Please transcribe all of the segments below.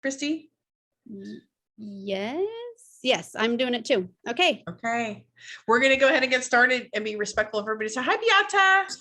Christy? Yes, I'm doing it too. Okay. Okay. We're going to go ahead and get started and be respectful of everybody. So hi, Beata.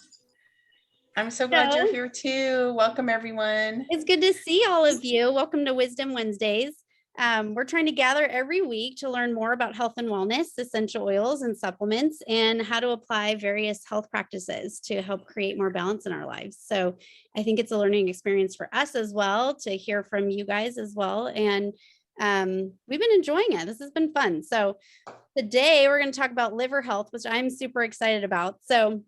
I'm so glad you're here too. Welcome, everyone. It's good to see all of you. Welcome to Wisdom Wednesdays. We're trying to gather every week to learn more about health and wellness, essential oils and supplements, and how to apply various health practices to help create more balance in our lives. So I think it's a learning experience for us as well to hear from you guys as well. And we've been enjoying it. This has been fun. So today we're going to talk about liver health, which I'm super excited about. So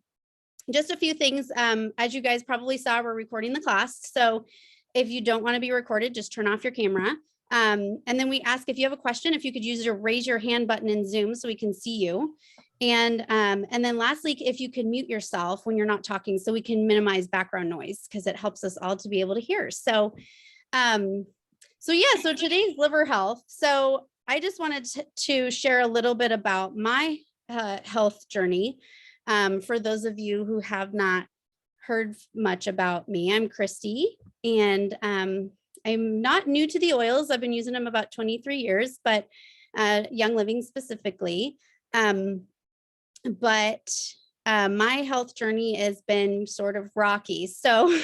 just a few things. As you guys probably saw, we're recording the class. So if you don't want to be recorded, just turn off your camera. And then we ask if you have a question, if you could use your raise your hand button in Zoom so we can see you. And then lastly, if you can mute yourself when you're not talking so we can minimize background noise because it helps us all to be able to hear. So so today's liver health. So I just wanted to share a little bit about my health journey. For those of you who have not heard much about me, I'm Christy, and I'm not new to the oils. I've been using them about 23 years, but Young Living specifically. But my health journey has been sort of rocky. So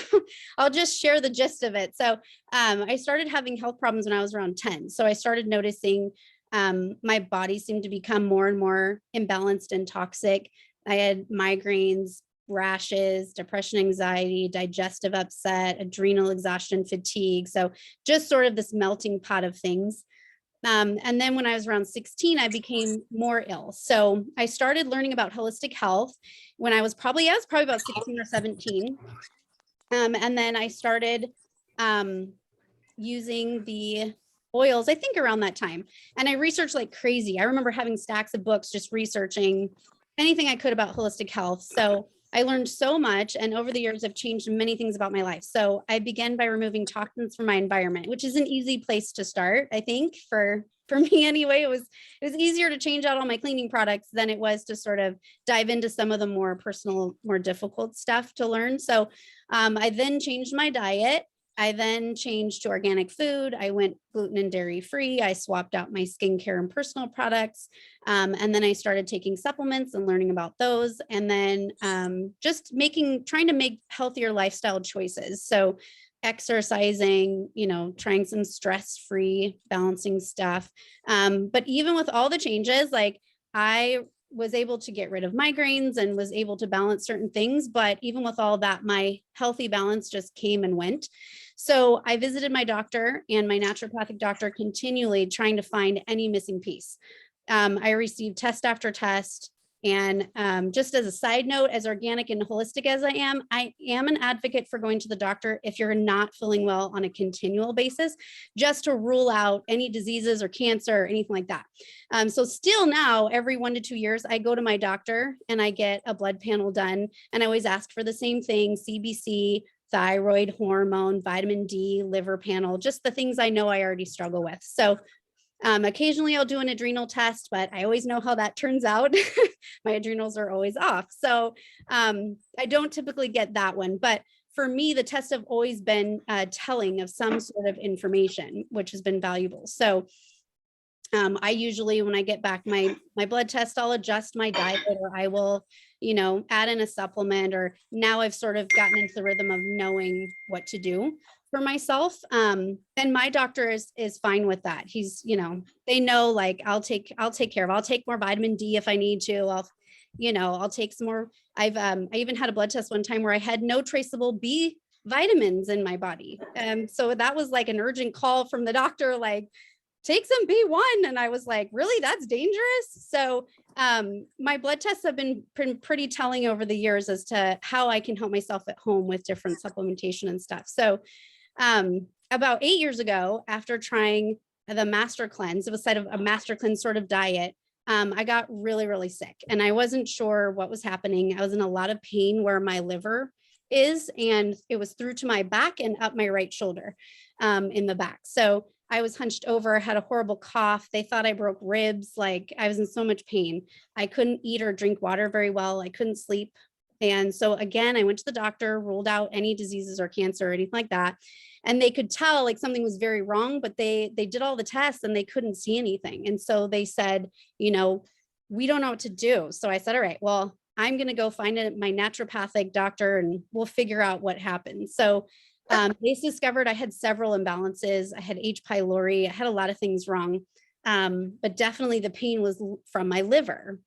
I'll just share the gist of it. So I started having health problems when I was around 10. So I started noticing my body seemed to become more and more imbalanced and toxic. I had migraines, rashes, depression, anxiety, digestive upset, adrenal exhaustion, fatigue. So just sort of this melting pot of things. And then when I was around 16, I became more ill. So I started learning about holistic health when I was probably about 16 or 17. And then I started using the oils, I think around that time. And I researched like crazy. I remember having stacks of books, just researching anything I could about holistic health. So I learned so much. And over the years, I've changed many things about my life. So I began by removing toxins from my environment, which is an easy place to start, I think, for me anyway. It was easier to change out all my cleaning products than it was to sort of dive into some of the more personal, more difficult stuff to learn. So I then changed my diet. I then changed to organic food. I went gluten and dairy free. I swapped out my skincare and personal products. And then I started taking supplements and learning about those. And then just trying to make healthier lifestyle choices. So exercising, trying some stress-free balancing stuff. But even with all the changes, like I was able to get rid of migraines and was able to balance certain things. But even with all that, my healthy balance just came and went. So I visited my doctor and my naturopathic doctor continually trying to find any missing piece. I received test after test. And just as a side note, as organic and holistic as I am an advocate for going to the doctor if you're not feeling well on a continual basis, just to rule out any diseases or cancer or anything like that. So still now, every 1 to 2 years, I go to my doctor and I get a blood panel done. And I always ask for the same thing: CBC, thyroid hormone, vitamin D, liver panel, just the things I know I already struggle with. So occasionally I'll do an adrenal test, but I always know how that turns out. My adrenals are always off. So I don't typically get that one. But for me, the tests have always been telling of some sort of information, which has been valuable. So I usually, when I get back my blood test, I'll adjust my diet, or I will, add in a supplement, or now I've sort of gotten into the rhythm of knowing what to do for myself. And my doctor is fine with that. He's, they know, like, I'll take care of, I'll take more vitamin D if I need to. I'll take some more. I even had a blood test one time where I had no traceable B vitamins in my body. So that was like an urgent call from the doctor, like, take some B1. And I was like, really, that's dangerous? So my blood tests have been pretty telling over the years as to how I can help myself at home with different supplementation and stuff. So about 8 years ago, after trying the Master Cleanse, it was a Master Cleanse sort of diet, I got really, really sick and I wasn't sure what was happening. I was in a lot of pain where my liver is, and it was through to my back and up my right shoulder in the back. So I was hunched over, had a horrible cough. They thought I broke ribs. Like, I was in so much pain. I couldn't eat or drink water very well. I couldn't sleep And so again, I went to the doctor, ruled out any diseases or cancer or anything like that. And they could tell like something was very wrong, but they did all the tests and they couldn't see anything. And so they said, you know, we don't know what to do. So I said, all right, well, I'm going to go find my naturopathic doctor and we'll figure out what happened. So they discovered I had several imbalances. I had H. pylori. I had a lot of things wrong. But definitely the pain was from my liver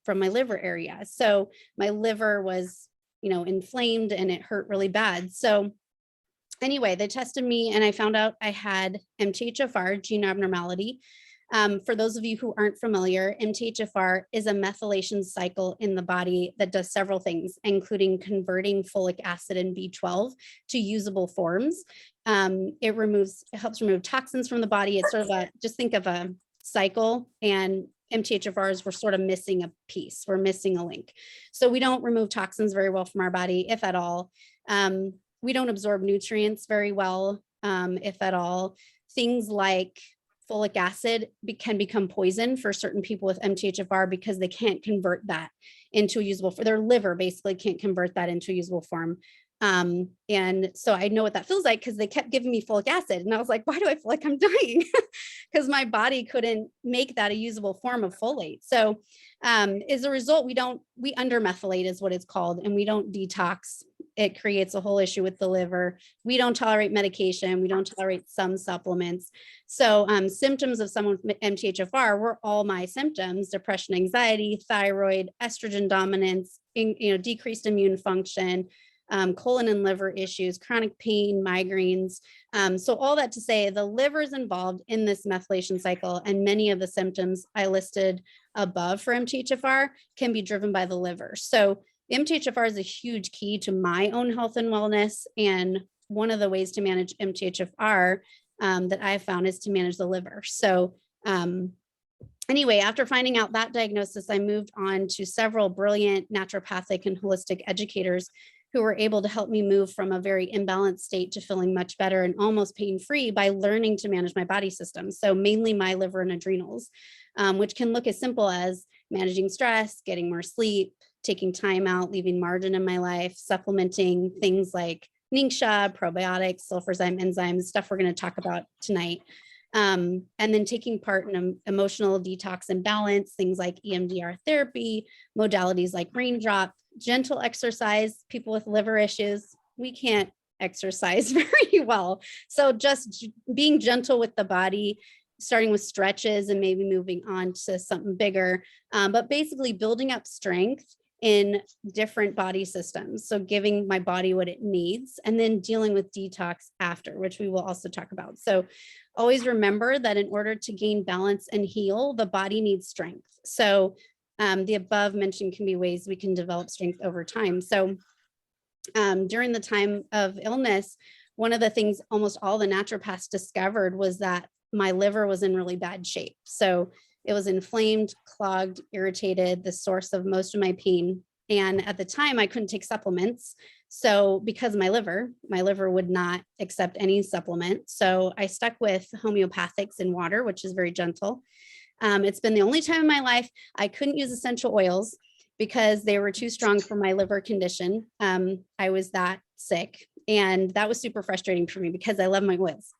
area. So my liver was, you know, inflamed and it hurt really bad. So anyway, they tested me and I found out I had MTHFR gene abnormality. For those of you who aren't familiar, MTHFR is a methylation cycle in the body that does several things, including converting folic acid and B12 to usable forms. It helps remove toxins from the body. It's sort of just think of a cycle, and MTHFRs were sort of missing a piece. We're missing a link. So we don't remove toxins very well from our body, if at all. We don't absorb nutrients very well, if at all. Things like folic acid can become poison for certain people with MTHFR because they can't convert that into a usable form. Their liver basically can't convert that into a usable form. And so I know what that feels like because they kept giving me folic acid and I was like, why do I feel like I'm dying? Because my body couldn't make that a usable form of folate. So as a result, we undermethylate is what it's called, and we don't detox. It creates a whole issue with the liver. We don't tolerate medication. We don't tolerate some supplements. So symptoms of someone with MTHFR were all my symptoms: depression, anxiety, thyroid, estrogen dominance, decreased immune function, colon and liver issues, chronic pain, migraines. So all that to say, the liver is involved in this methylation cycle, and many of the symptoms I listed above for MTHFR can be driven by the liver. So MTHFR is a huge key to my own health and wellness. And one of the ways to manage MTHFR that I have found is to manage the liver. So anyway, after finding out that diagnosis, I moved on to several brilliant naturopathic and holistic educators who were able to help me move from a very imbalanced state to feeling much better and almost pain-free by learning to manage my body system. So mainly my liver and adrenals, which can look as simple as managing stress, getting more sleep, taking time out, leaving margin in my life, supplementing things like Ningxia, probiotics, sulfurzyme enzymes, stuff we're going to talk about tonight. And then taking part in emotional detox and balance, things like EMDR therapy, modalities like raindrop, gentle exercise. People with liver issues, we can't exercise very well. So just being gentle with the body, starting with stretches and maybe moving on to something bigger, but basically building up strength in different body systems. So giving my body what it needs and then dealing with detox after, which we will also talk about. So always remember that in order to gain balance and heal, the body needs strength. So the above mentioned can be ways we can develop strength over time. So during the time of illness, one of the things almost all the naturopaths discovered was that my liver was in really bad shape. So it was inflamed, clogged, irritated, the source of most of my pain. And at the time I couldn't take supplements. So because my liver would not accept any supplement. So I stuck with homeopathics and water, which is very gentle. It's been the only time in my life I couldn't use essential oils because they were too strong for my liver condition. I was that sick. And that was super frustrating for me because I love my oils.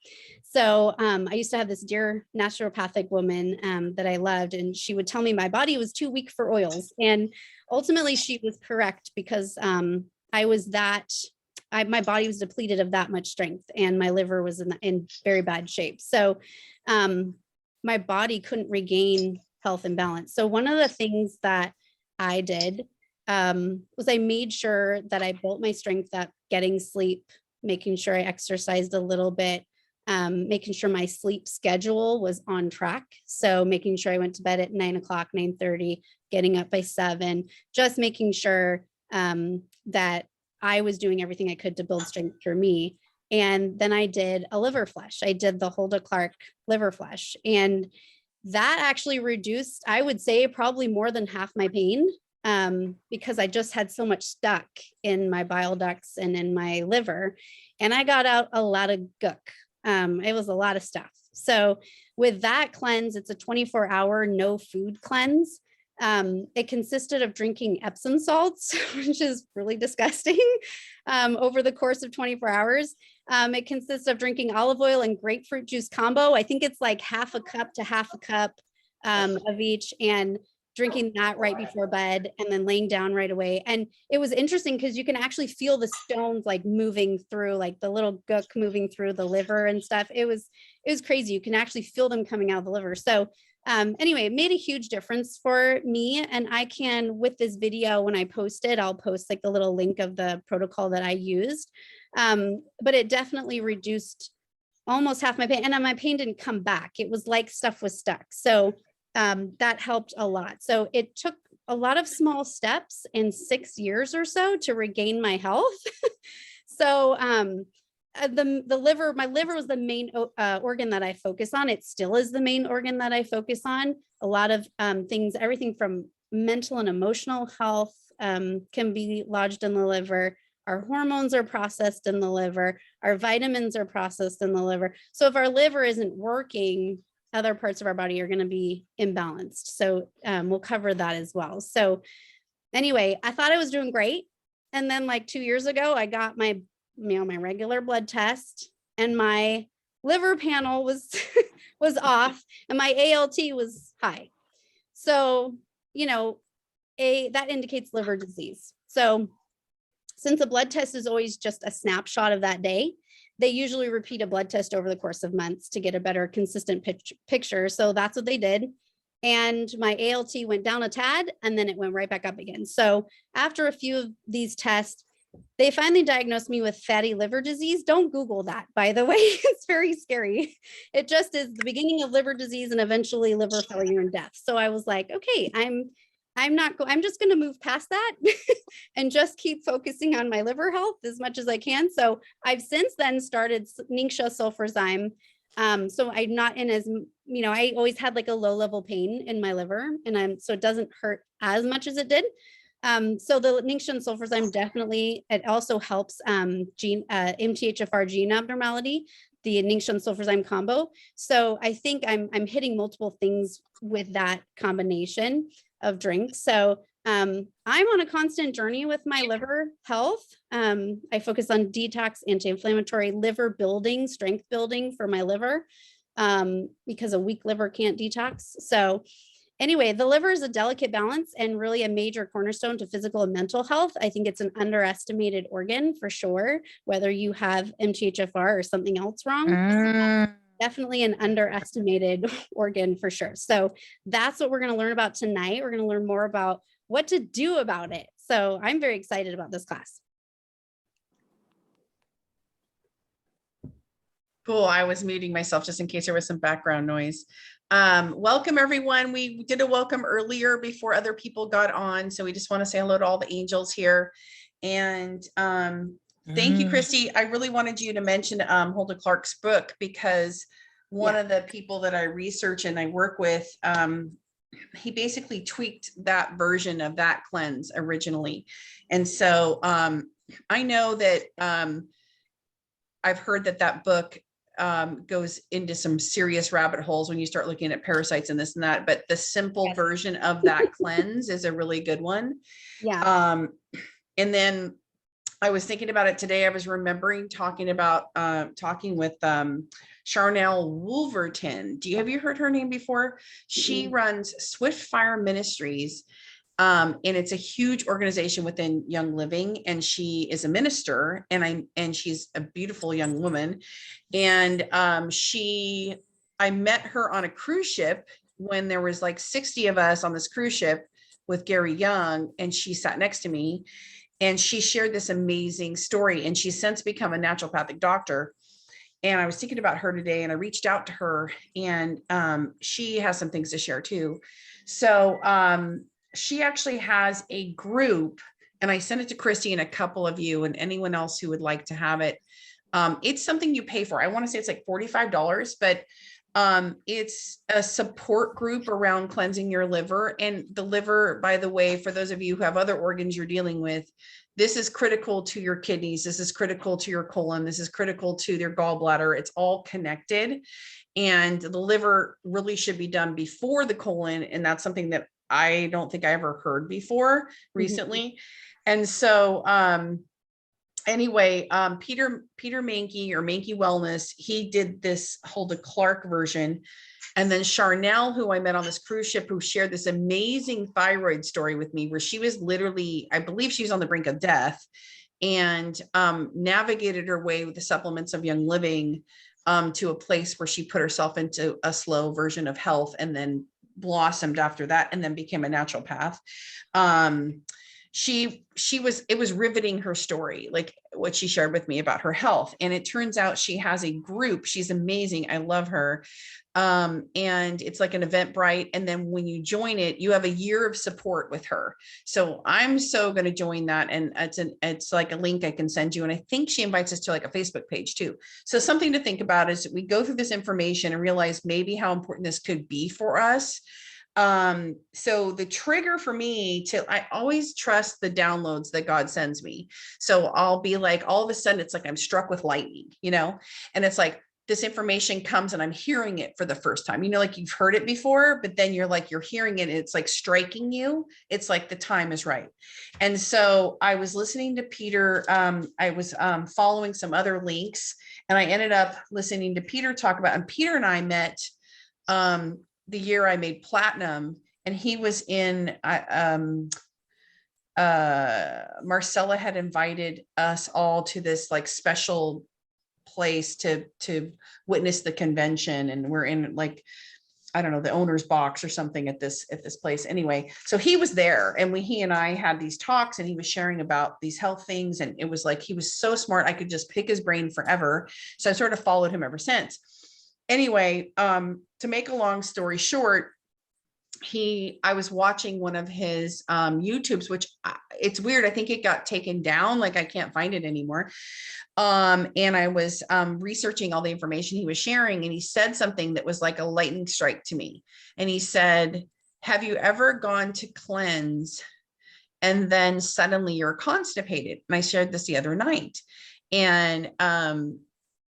So I used to have this dear naturopathic woman that I loved, and she would tell me my body was too weak for oils. And ultimately she was correct because my body was depleted of that much strength and my liver was in very bad shape. So my body couldn't regain health and balance. So one of the things that I did was I made sure that I built my strength up, getting sleep, making sure I exercised a little bit, making sure my sleep schedule was on track. So making sure I went to bed at 9 o'clock, 9:30, getting up by 7, just making sure that I was doing everything I could to build strength for me. And then I did a liver flush. I did the Hulda Clark liver flush. And that actually reduced, I would say, probably more than half my pain. Because I just had so much stuck in my bile ducts and in my liver, and I got out a lot of gook. It was a lot of stuff. So with that cleanse, it's a 24-hour no food cleanse. It consisted of drinking Epsom salts, which is really disgusting, over the course of 24 hours. It consists of drinking olive oil and grapefruit juice combo. I think it's like half a cup to half a cup of each, and drinking that right before bed and then laying down right away. And it was interesting because you can actually feel the stones like moving through, like the little gook moving through the liver and stuff. It was crazy. You can actually feel them coming out of the liver. So anyway, it made a huge difference for me. And I can, with this video, when I post it, I'll post like the little link of the protocol that I used. But it definitely reduced almost half my pain, and then my pain didn't come back. It was like stuff was stuck. So that helped a lot. So it took a lot of small steps in 6 years or so to regain my health. So the liver, my liver was the main organ that I focus on. It still is the main organ that I focus on. A lot of things, everything from mental and emotional health can be lodged in the liver. Our hormones are processed in the liver. Our vitamins are processed in the liver. So if our liver isn't working, other parts of our body are going to be imbalanced. So we'll cover that as well. So anyway, I thought I was doing great. And then like 2 years ago, I got my regular blood test, and my liver panel was was off and my ALT was high. So, that indicates liver disease. So since a blood test is always just a snapshot of that day, they usually repeat a blood test over the course of months to get a better consistent picture. So that's what they did. And my ALT went down a tad, and then it went right back up again. So after a few of these tests, they finally diagnosed me with fatty liver disease. Don't Google that, by the way. It's very scary. It just is the beginning of liver disease and eventually liver failure and death. So I was like, okay, I'm just going to move past that and just keep focusing on my liver health as much as I can. So I've since then started Ningxia Sulfurzyme. So I'm not in as, I always had like a low level pain in my liver, and so it doesn't hurt as much as it did. So the Ningxia Sulfurzyme definitely, it also helps MTHFR gene abnormality, the Ningxia Sulfurzyme combo. So I think I'm hitting multiple things with that combination of drinks. So I'm on a constant journey with my liver health. I focus on detox, anti-inflammatory, liver building, strength building for my liver, because a weak liver can't detox. So anyway, the liver is a delicate balance and really a major cornerstone to physical and mental health. I think it's an underestimated organ for sure, whether you have MTHFR or something else wrong. Definitely an underestimated organ for sure. So that's what we're going to learn about tonight. We're going to learn more about what to do about it. So I'm very excited about this class. Cool. I was muting myself just in case there was some background noise. Welcome everyone. We did a welcome earlier before other people got on. So we just want to say hello to all the angels here. And thank you, Christy. I really wanted you to mention Hulda Clark's book, because one of the people that I research and I work with, he basically tweaked that version of that cleanse originally. And so I know that I've heard that book goes into some serious rabbit holes when you start looking at parasites and this and that, but the simple version of that cleanse is a really good one. Yeah. And then I was thinking about it today. I was remembering talking with Charnel Wolverton. Have you heard her name before? She runs Swift Fire Ministries. And it's a huge organization within Young Living, and she is a minister, and she's a beautiful young woman. And I met her on a cruise ship when there was like 60 of us on this cruise ship with Gary Young, and she sat next to me, and she shared this amazing story, and she's since become a naturopathic doctor. And I was thinking about her today, and I reached out to her, and she has some things to share too. So she actually has a group, and I sent it to Christy and a couple of you and anyone else who would like to have it. It's something you pay for. I want to say it's like $45, but it's a support group around cleansing your liver. And the liver, by the way, for those of you who have other organs you're dealing with, this is critical to your kidneys. This is critical to your colon. This is critical to their gallbladder. It's all connected. And the liver really should be done before the colon. And that's something that I don't think I ever heard before Mhm. recently. And so, anyway, Peter Mankey or Mankey Wellness, he did this Hulda Clark version. And then Charnel, who I met on this cruise ship, who shared this amazing thyroid story with me, where she was literally, I believe she's on the brink of death, and navigated her way with the supplements of Young Living to a place where she put herself into a slow version of health, and then blossomed after that, and then became a naturopath. It was riveting, her story, like what she shared with me about her health. And it turns out she has a group. She's amazing. I love her. And it's like an Eventbrite. And then when you join it, you have a year of support with her. So I'm so going to join that. And it's like a link I can send you. And I think she invites us to like a Facebook page too. So something to think about is we go through this information and realize maybe how important this could be for us. So the trigger for me I always trust the downloads that God sends me. So I'll be like, all of a sudden it's like I'm struck with lightning, and it's like this information comes and I'm hearing it for the first time, like you've heard it before, but then you're hearing it. And it's like striking you. It's like the time is right. And so I was listening to Peter. I was following some other links, and I ended up listening to Peter talk about, and Peter and I met, the year I made platinum, and he was in, Marcella had invited us all to this like special place to witness the convention. And we're in like, I don't know, the owner's box or something at this place. Anyway, so he was there, and he and I had these talks, and he was sharing about these health things. And it was like, he was so smart. I could just pick his brain forever. So I sort of followed him ever since. Anyway, to make a long story short, I was watching one of his YouTubes, which it's weird. I think it got taken down. Like I can't find it anymore. And I was researching all the information he was sharing, and he said something that was like a lightning strike to me. And he said, have you ever gone to cleanse and then suddenly you're constipated? And I shared this the other night. And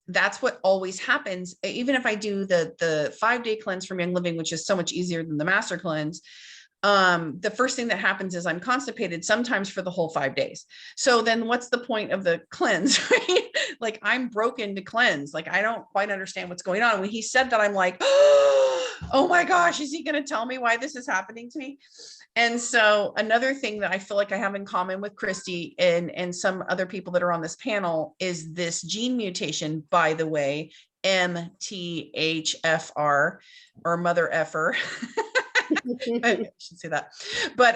that's what always happens. Even if I do the 5-day cleanse from Young Living, which is so much easier than the master cleanse, the first thing that happens is I'm constipated sometimes for the whole 5 days. So then what's the point of the cleanse, right? Like I'm broken to cleanse. Like I don't quite understand what's going on. When he said that, I'm like, oh my gosh, is he going to tell me why this is happening to me? And so another thing that I feel like I have in common with Christy and some other people that are on this panel is this gene mutation, by the way, MTHFR, or mother effer. I should say that. But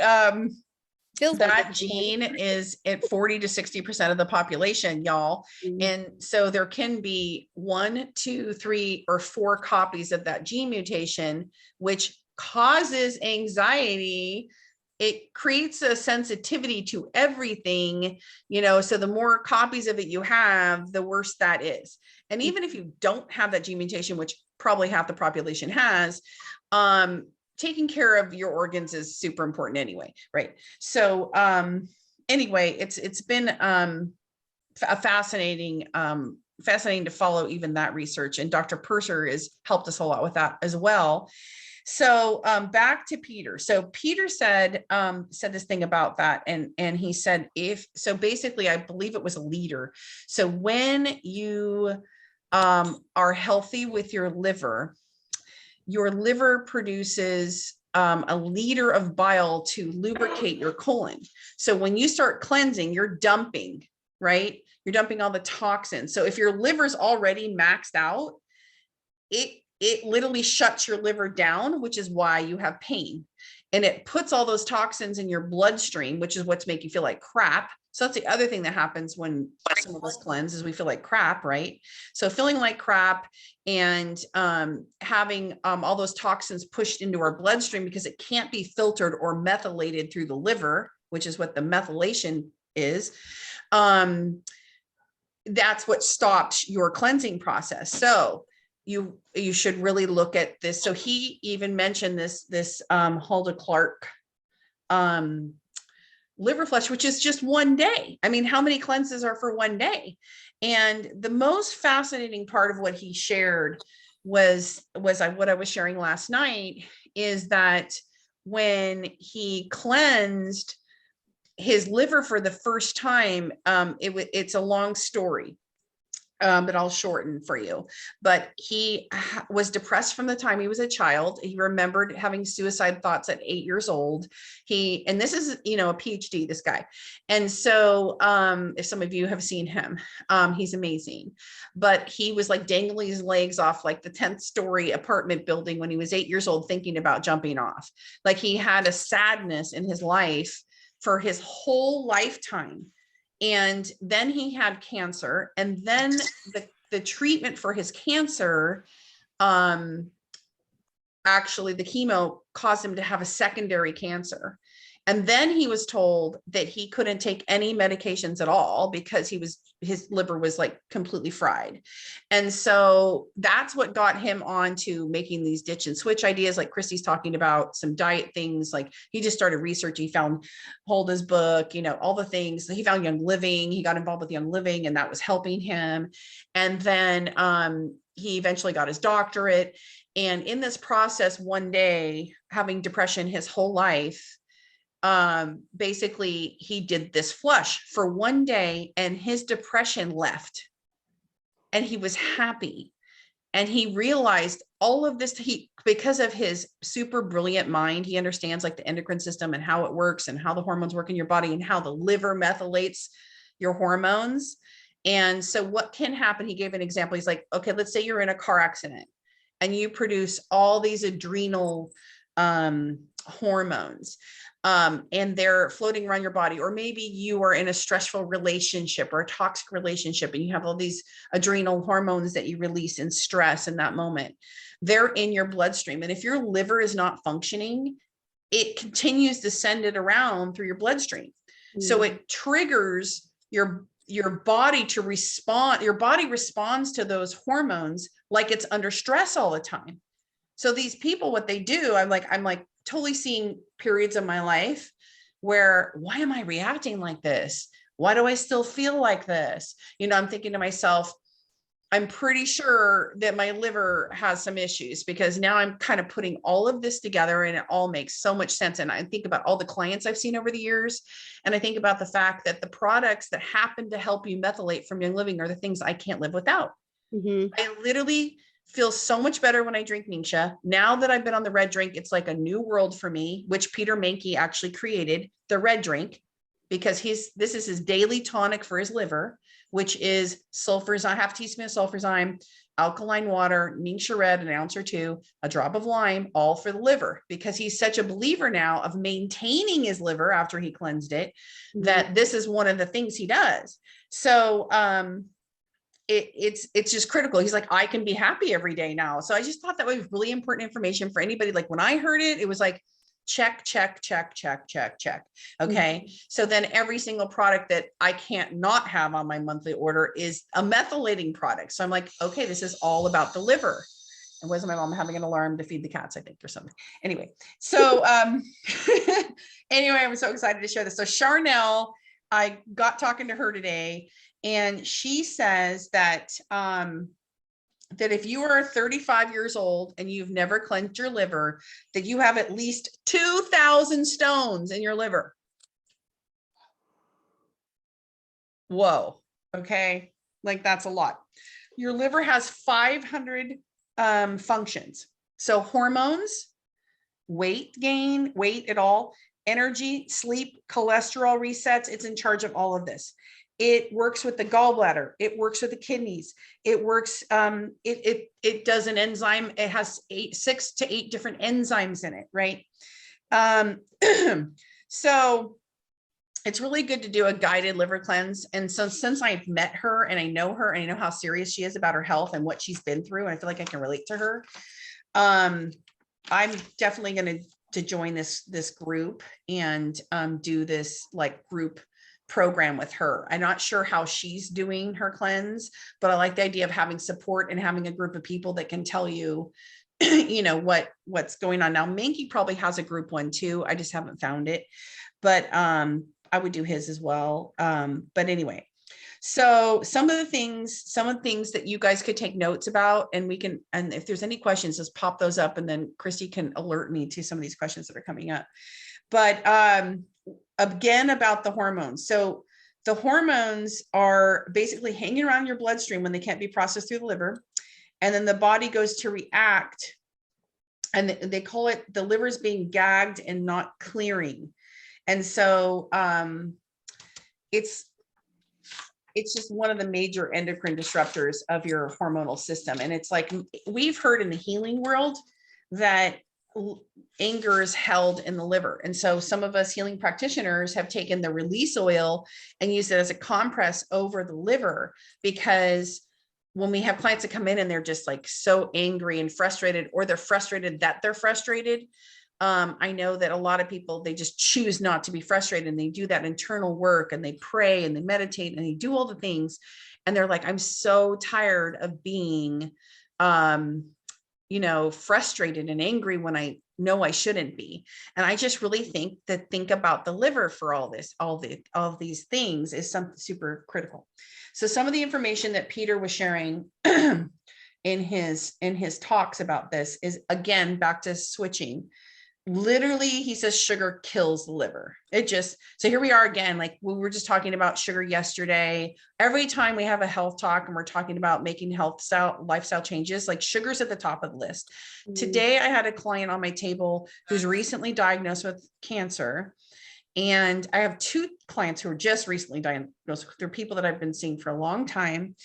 that gene is at 40 to 60% of the population, y'all. Mm-hmm. And so there can be 1, 2, 3, or 4 copies of that gene mutation, which causes anxiety. It creates a sensitivity to everything, so the more copies of it you have, the worse that is. And even if you don't have that gene mutation, which probably half the population has, taking care of your organs is super important anyway, right? So anyway, it's been a fascinating to follow even that research, and Dr. Purser has helped us a lot with that as well. So back to Peter. So Peter said this thing about that, and he said, basically, I believe it was a leader. So when you are healthy with your liver produces a liter of bile to lubricate your colon. So when you start cleansing, you're dumping, right? You're dumping all the toxins. So if your liver's already maxed out, it literally shuts your liver down, which is why you have pain. And it puts all those toxins in your bloodstream, which is what's make you feel like crap. So that's the other thing that happens when some of us cleanse is we feel like crap, right? So feeling like crap and having all those toxins pushed into our bloodstream because it can't be filtered or methylated through the liver, which is what the methylation is. That's what stops your cleansing process. So you should really look at this. So he even mentioned this Hulda Clark liver flush, which is just 1 day. I mean, how many cleanses are for 1 day? And the most fascinating part of what he shared was what I was sharing last night, is that when he cleansed his liver for the first time, it's a long story, but I'll shorten for you. But he was depressed from the time he was a child. He remembered having suicide thoughts at 8 years old. And this is, you know, a PhD, this guy. And so if some of you have seen him, he's amazing. But he was like dangling his legs off like the 10th story apartment building when he was 8 years old, thinking about jumping off. Like he had a sadness in his life for his whole lifetime. And then he had cancer, and then the treatment for his cancer, actually the chemo caused him to have a secondary cancer. And then he was told that he couldn't take any medications at all because his liver was like completely fried. And so that's what got him on to making these ditch and switch ideas, like Christy's talking about, some diet things. Like he just started researching, he found Holda's book, you know, all the things. He found Young Living, he got involved with Young Living, and that was helping him. And then he eventually got his doctorate. And in this process, one day, having depression his whole life, basically he did this flush for one day and his depression left and he was happy. And he realized all of this, because of his super brilliant mind, he understands like the endocrine system and how it works and how the hormones work in your body and how the liver methylates your hormones. And so what can happen, he gave an example. He's like, okay, let's say you're in a car accident and you produce all these adrenal hormones. And they're floating around your body, or maybe you are in a stressful relationship or a toxic relationship and you have all these adrenal hormones that you release in stress in that moment. They're in your bloodstream. And if your liver is not functioning, it continues to send it around through your bloodstream. So it triggers your body to respond. Your body responds to those hormones like it's under stress all the time. So these people, what they do, I'm like totally seeing periods of my life where, why am I reacting like this? Why do I still feel like this? You know, I'm thinking to myself, I'm pretty sure that my liver has some issues, because now I'm kind of putting all of this together and it all makes so much sense. And I think about all the clients I've seen over the years. And I think about the fact that the products that happen to help you methylate from Young Living are the things I can't live without. I literally feel so much better when I drink Ningxia. Now that I've been on the red drink, it's like a new world for me, which Peter Mankey actually created, the red drink, because this is his daily tonic for his liver, which is sulfurzyme, half teaspoon of sulfurzyme, alkaline water, Ningxia red, an ounce or two, a drop of lime, all for the liver, because he's such a believer now of maintaining his liver after he cleansed it, that this is one of the things he does. So, it's just critical. He's like, I can be happy every day now. So I just thought that was really important information for anybody. Like when I heard it, it was like, check, check, check, check, check, check. Okay. So then every single product that I can't not have on my monthly order is a methylating product. So I'm like, okay, this is all about the liver. And wasn't my mom having an alarm to feed the cats, I think, or something. Anyway, so anyway, I'm so excited to share this. So Charnel, I got talking to her today, and she says that that if you are 35 years old and you've never cleansed your liver, that you have at least 2,000 stones in your liver. Whoa. Okay. Like that's a lot. Your liver has 500 functions. So hormones, weight gain, weight at all, energy, sleep, cholesterol resets. It's in charge of all of this. It works with the gallbladder. It works with the kidneys. It works. It does an enzyme. It has 6 to 8 different enzymes in it, right? So it's really good to do a guided liver cleanse. And so since I've met her and I know her and I know how serious she is about her health and what she's been through, and I feel like I can relate to her, I'm definitely going to join this group and do this like group program with her. I'm not sure how she's doing her cleanse, but I like the idea of having support and having a group of people that can tell you, you know, what's going on. Now, Mankey probably has a group one too. I just haven't found it, but I would do his as well. But anyway, So some of the things that you guys could take notes about, and we can, and if there's any questions, just pop those up, and then Christy can alert me to some of these questions that are coming up. But again, about the hormones. So the hormones are basically hanging around your bloodstream when they can't be processed through the liver. And then the body goes to react, and they call it the liver's being gagged and not clearing. And so it's just one of the major endocrine disruptors of your hormonal system. And it's like, we've heard in the healing world that anger is held in the liver. And so some of us healing practitioners have taken the release oil and used it as a compress over the liver, because when we have clients that come in and they're just like so angry and frustrated, or they're frustrated that they're frustrated. I know that a lot of people, they just choose not to be frustrated, and they do that internal work, and they pray and they meditate and they do all the things. And they're like, I'm so tired of being, frustrated and angry when I know I shouldn't be. And I just really think about the liver for all this, all these things is something super critical. So some of the information that Peter was sharing in his talks about this is, again, back to switching. Literally, he says sugar kills the liver. So here we are again, like we were just talking about sugar yesterday. Every time we have a health talk and we're talking about making lifestyle changes, like sugar's at the top of the list. Mm-hmm. Today, I had a client on my table who's recently diagnosed with cancer. And I have 2 clients who are just recently diagnosed. They're people that I've been seeing for a long time.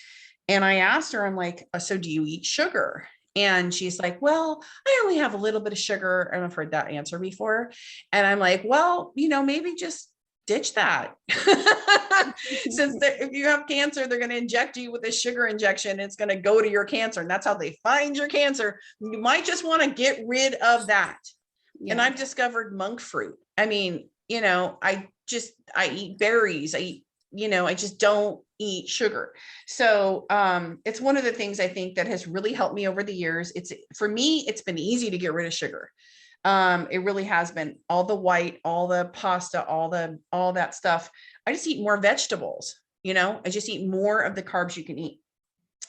And I asked her, I'm like, so do you eat sugar? And she's like, well, I only have a little bit of sugar. I've heard that answer before. And I'm like, well, maybe just ditch that. Since if you have cancer, they're going to inject you with a sugar injection. It's going to go to your cancer. And that's how they find your cancer. You might just want to get rid of that. Yeah. And I've discovered monk fruit. I mean, I eat berries. I just don't eat sugar. So it's one of the things I think that has really helped me over the years. For me, it's been easy to get rid of sugar. It really has been. All the white, all the pasta, all that stuff. I just eat more vegetables. I just eat more of the carbs you can eat.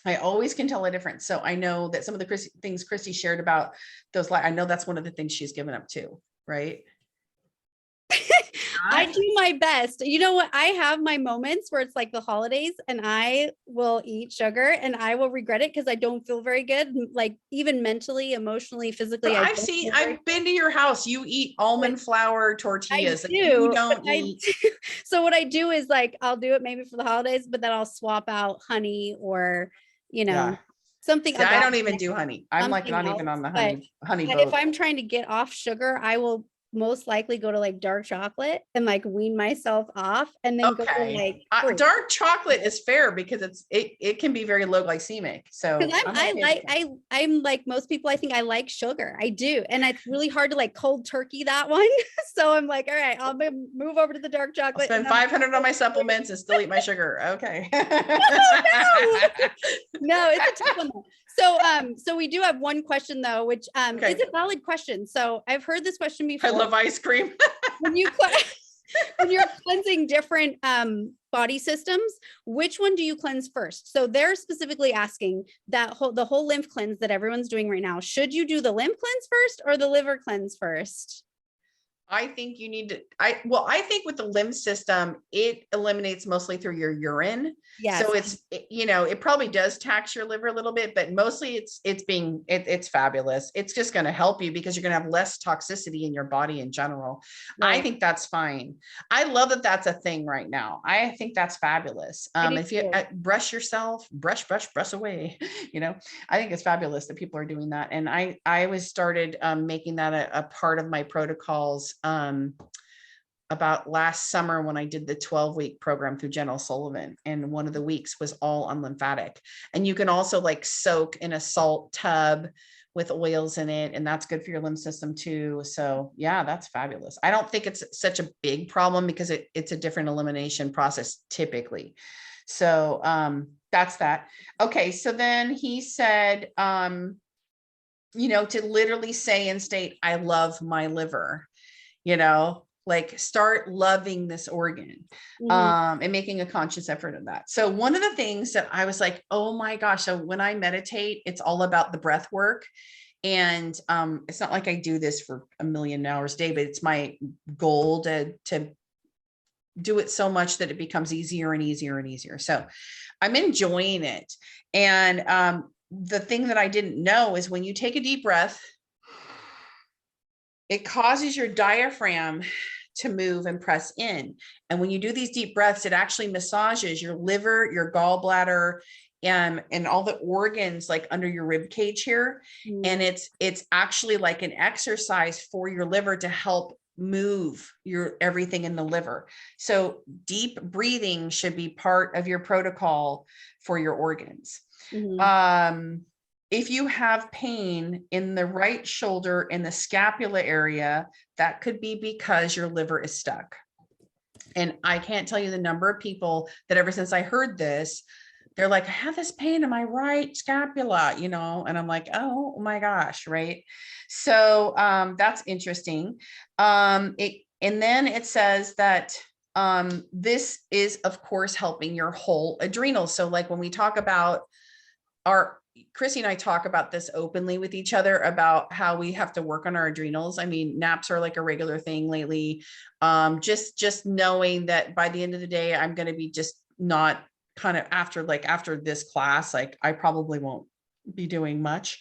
I always can tell a difference. So I know that some of the things Christy shared about those, I know that's one of the things she's given up too, right? I do my best. You know what? I have my moments where it's like the holidays and I will eat sugar and I will regret it because I don't feel very good, like even mentally, emotionally, physically. I've been to your house. You eat almond flour tortillas. I do. You don't eat. So what I do is like, I'll do it maybe for the holidays, but then I'll swap out honey or, something. See, I don't even do honey. I'm like not even on the honey boat. If I'm trying to get off sugar, I will most likely go to like dark chocolate and like wean myself off, and then go to like dark chocolate is fair because it can be very low glycemic. So I'm like most people, I think I like sugar. I do. And it's really hard to like cold turkey that one. So I'm like, all right, I'll move over to the dark chocolate. I'll spend $500 on my supplements and still eat my sugar. Okay. No, it's a tough one. So we do have one question though, which is a valid question. So I've heard this question before. I love ice cream. when you're cleansing different body systems, which one do you cleanse first? So they're specifically asking that the whole lymph cleanse that everyone's doing right now. Should you do the lymph cleanse first or the liver cleanse first? I think you need to, I think with the lymph system, it eliminates mostly through your urine. Yes. So it probably does tax your liver a little bit, but mostly it's fabulous. It's just going to help you because you're going to have less toxicity in your body in general. Right. I think that's fine. I love that that's a thing right now. I think that's fabulous. If you brush yourself, brush away, I think it's fabulous that people are doing that. And I was started making that a part of my protocols about last summer when I did the 12-week program through Jen O'Sullivan. And one of the weeks was all on lymphatic. And you can also like soak in a salt tub with oils in it. And that's good for your lymph system too. So yeah, that's fabulous. I don't think it's such a big problem because it's a different elimination process typically. So that's that. Okay. So then he said, to literally say and state, I love my liver. like start loving this organ, Mhm. and making a conscious effort of that. So one of the things that I was like, oh my gosh, so when I meditate, it's all about the breath work. And it's not like I do this for a million hours a day, but it's my goal to do it so much that it becomes easier and easier and easier. So I'm enjoying it. And the thing that I didn't know is when you take a deep breath, it causes your diaphragm to move and press in. And when you do these deep breaths, it actually massages your liver, your gallbladder, and all the organs like under your rib cage here. And Mhm. it's actually like an exercise for your liver to help move your everything in the liver. So deep breathing should be part of your protocol for your organs. Mhm. Um, if you have pain in the right shoulder in the scapula area, that could be because your liver is stuck. And I can't tell you the number of people that ever since I heard this, they're like, I have this pain in my right scapula, and I'm like, oh my gosh, right? So that's interesting. And then it says that this is, of course, helping your whole adrenals. So like when we talk about our Chrissy and I talk about this openly with each other about how we have to work on our adrenals. I mean, naps are like a regular thing lately. Just knowing that by the end of the day, I'm going to be just not kind of after this class, like I probably won't be doing much.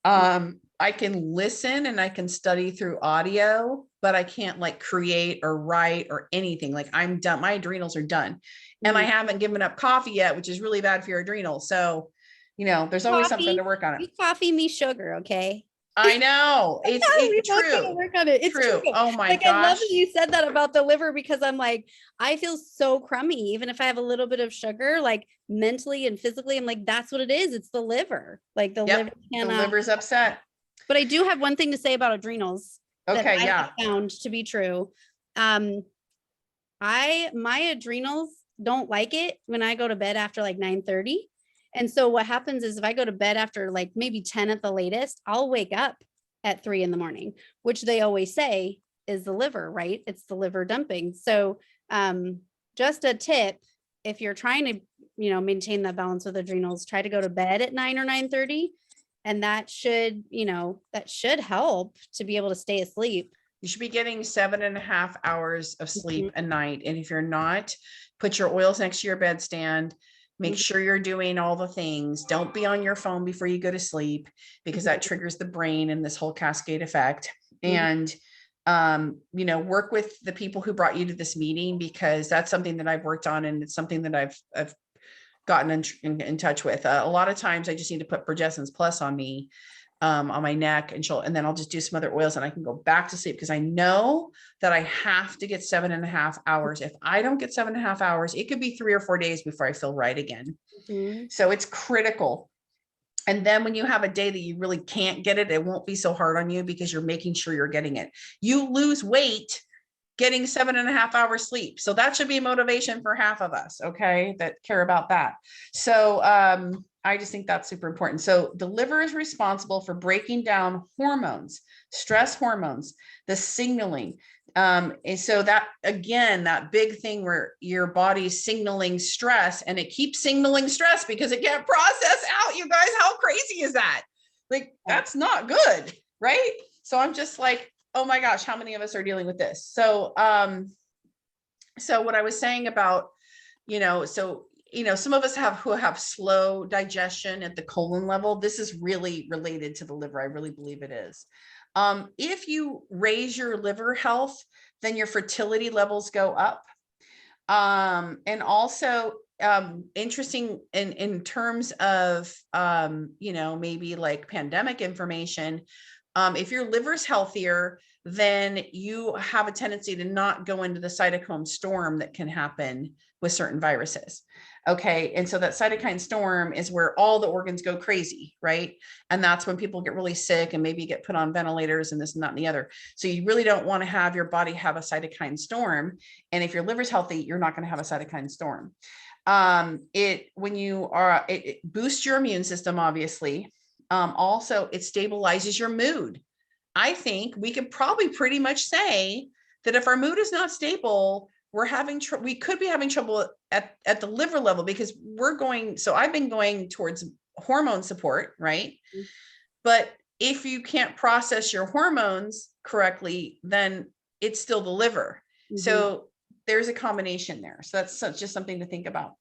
I can listen and I can study through audio, but I can't like create or write or anything. Like I'm done. My adrenals are done. And I Mhm. haven't given up coffee yet, which is really bad for your adrenals. So there's always something to Coffee, work on it. you coffee me sugar, okay? I know it's We both gotta true, work on it. It's true. true. Oh my Like I love that gosh. you said that about the liver because I'm like, I feel so crummy, even if I have a little bit of sugar, like mentally and physically, I'm like, that's what it is. It's the liver. Like the liver Yep. The cannot. liver's upset. But I do have one thing to say about adrenals that Okay. I Yeah. have found to be true. Um, my adrenals don't like it when I go to bed after like 9:30. And so what happens is if I go to bed after like maybe 10 at the latest, I'll wake up at 3 in the morning, which they always say is the liver, right? It's the liver dumping. So just a tip, if you're trying to, maintain that balance with adrenals, try to go to bed at 9 or 9:30. And that should help to be able to stay asleep. You should be getting 7.5 hours of sleep Mhm. a night. And if you're not, put your oils next to your bedstand. Make Mhm. sure you're doing all the things. Don't be on your phone before you go to sleep because that Mhm. triggers the brain and this whole cascade effect. Mhm. And work with the people who brought you to this meeting because that's something that I've worked on and it's something that I've gotten in touch with. A lot of times I just need to put Progessence Plus on me, on my neck and then I'll just do some other oils and I can go back to sleep because I know that I have to get 7.5 hours. If I don't get 7.5 hours, it could be 3 or 4 days before I feel right again. Mhm. So it's critical. And then when you have a day that you really can't get it, it won't be so hard on you because you're making sure you're getting it. You lose weight getting 7.5 hours sleep. So that should be motivation for half of us, okay, that care about that. So I just think that's super important. So the liver is responsible for breaking down hormones, stress hormones, the signaling. And so that again, that big thing where your body's signaling stress and it keeps signaling stress because it can't process out. You guys, how crazy is that? Like, that's not good, right? So I'm just like, oh my gosh, how many of us are dealing with this? So what I was saying about, some of us who have slow digestion at the colon level. This is really related to the liver. I really believe it is. If you raise your liver health, then your fertility levels go up. And also interesting in terms of maybe like pandemic information. If your liver's healthier, then you have a tendency to not go into the cytokine storm that can happen with certain viruses. Okay. And so that cytokine storm is where all the organs go crazy, right? And that's when people get really sick and maybe get put on ventilators and this and that and the other. So you really don't want to have your body have a cytokine storm. And if your liver's healthy, you're not going to have a cytokine storm. It boosts your immune system, obviously. Also, it stabilizes your mood. I think we could probably pretty much say that if our mood is not stable, we could be having trouble at the liver level, because so I've been going towards hormone support, right? Mhm. But if you can't process your hormones correctly, then it's still the liver. So there's a combination there. So that's just something to think about.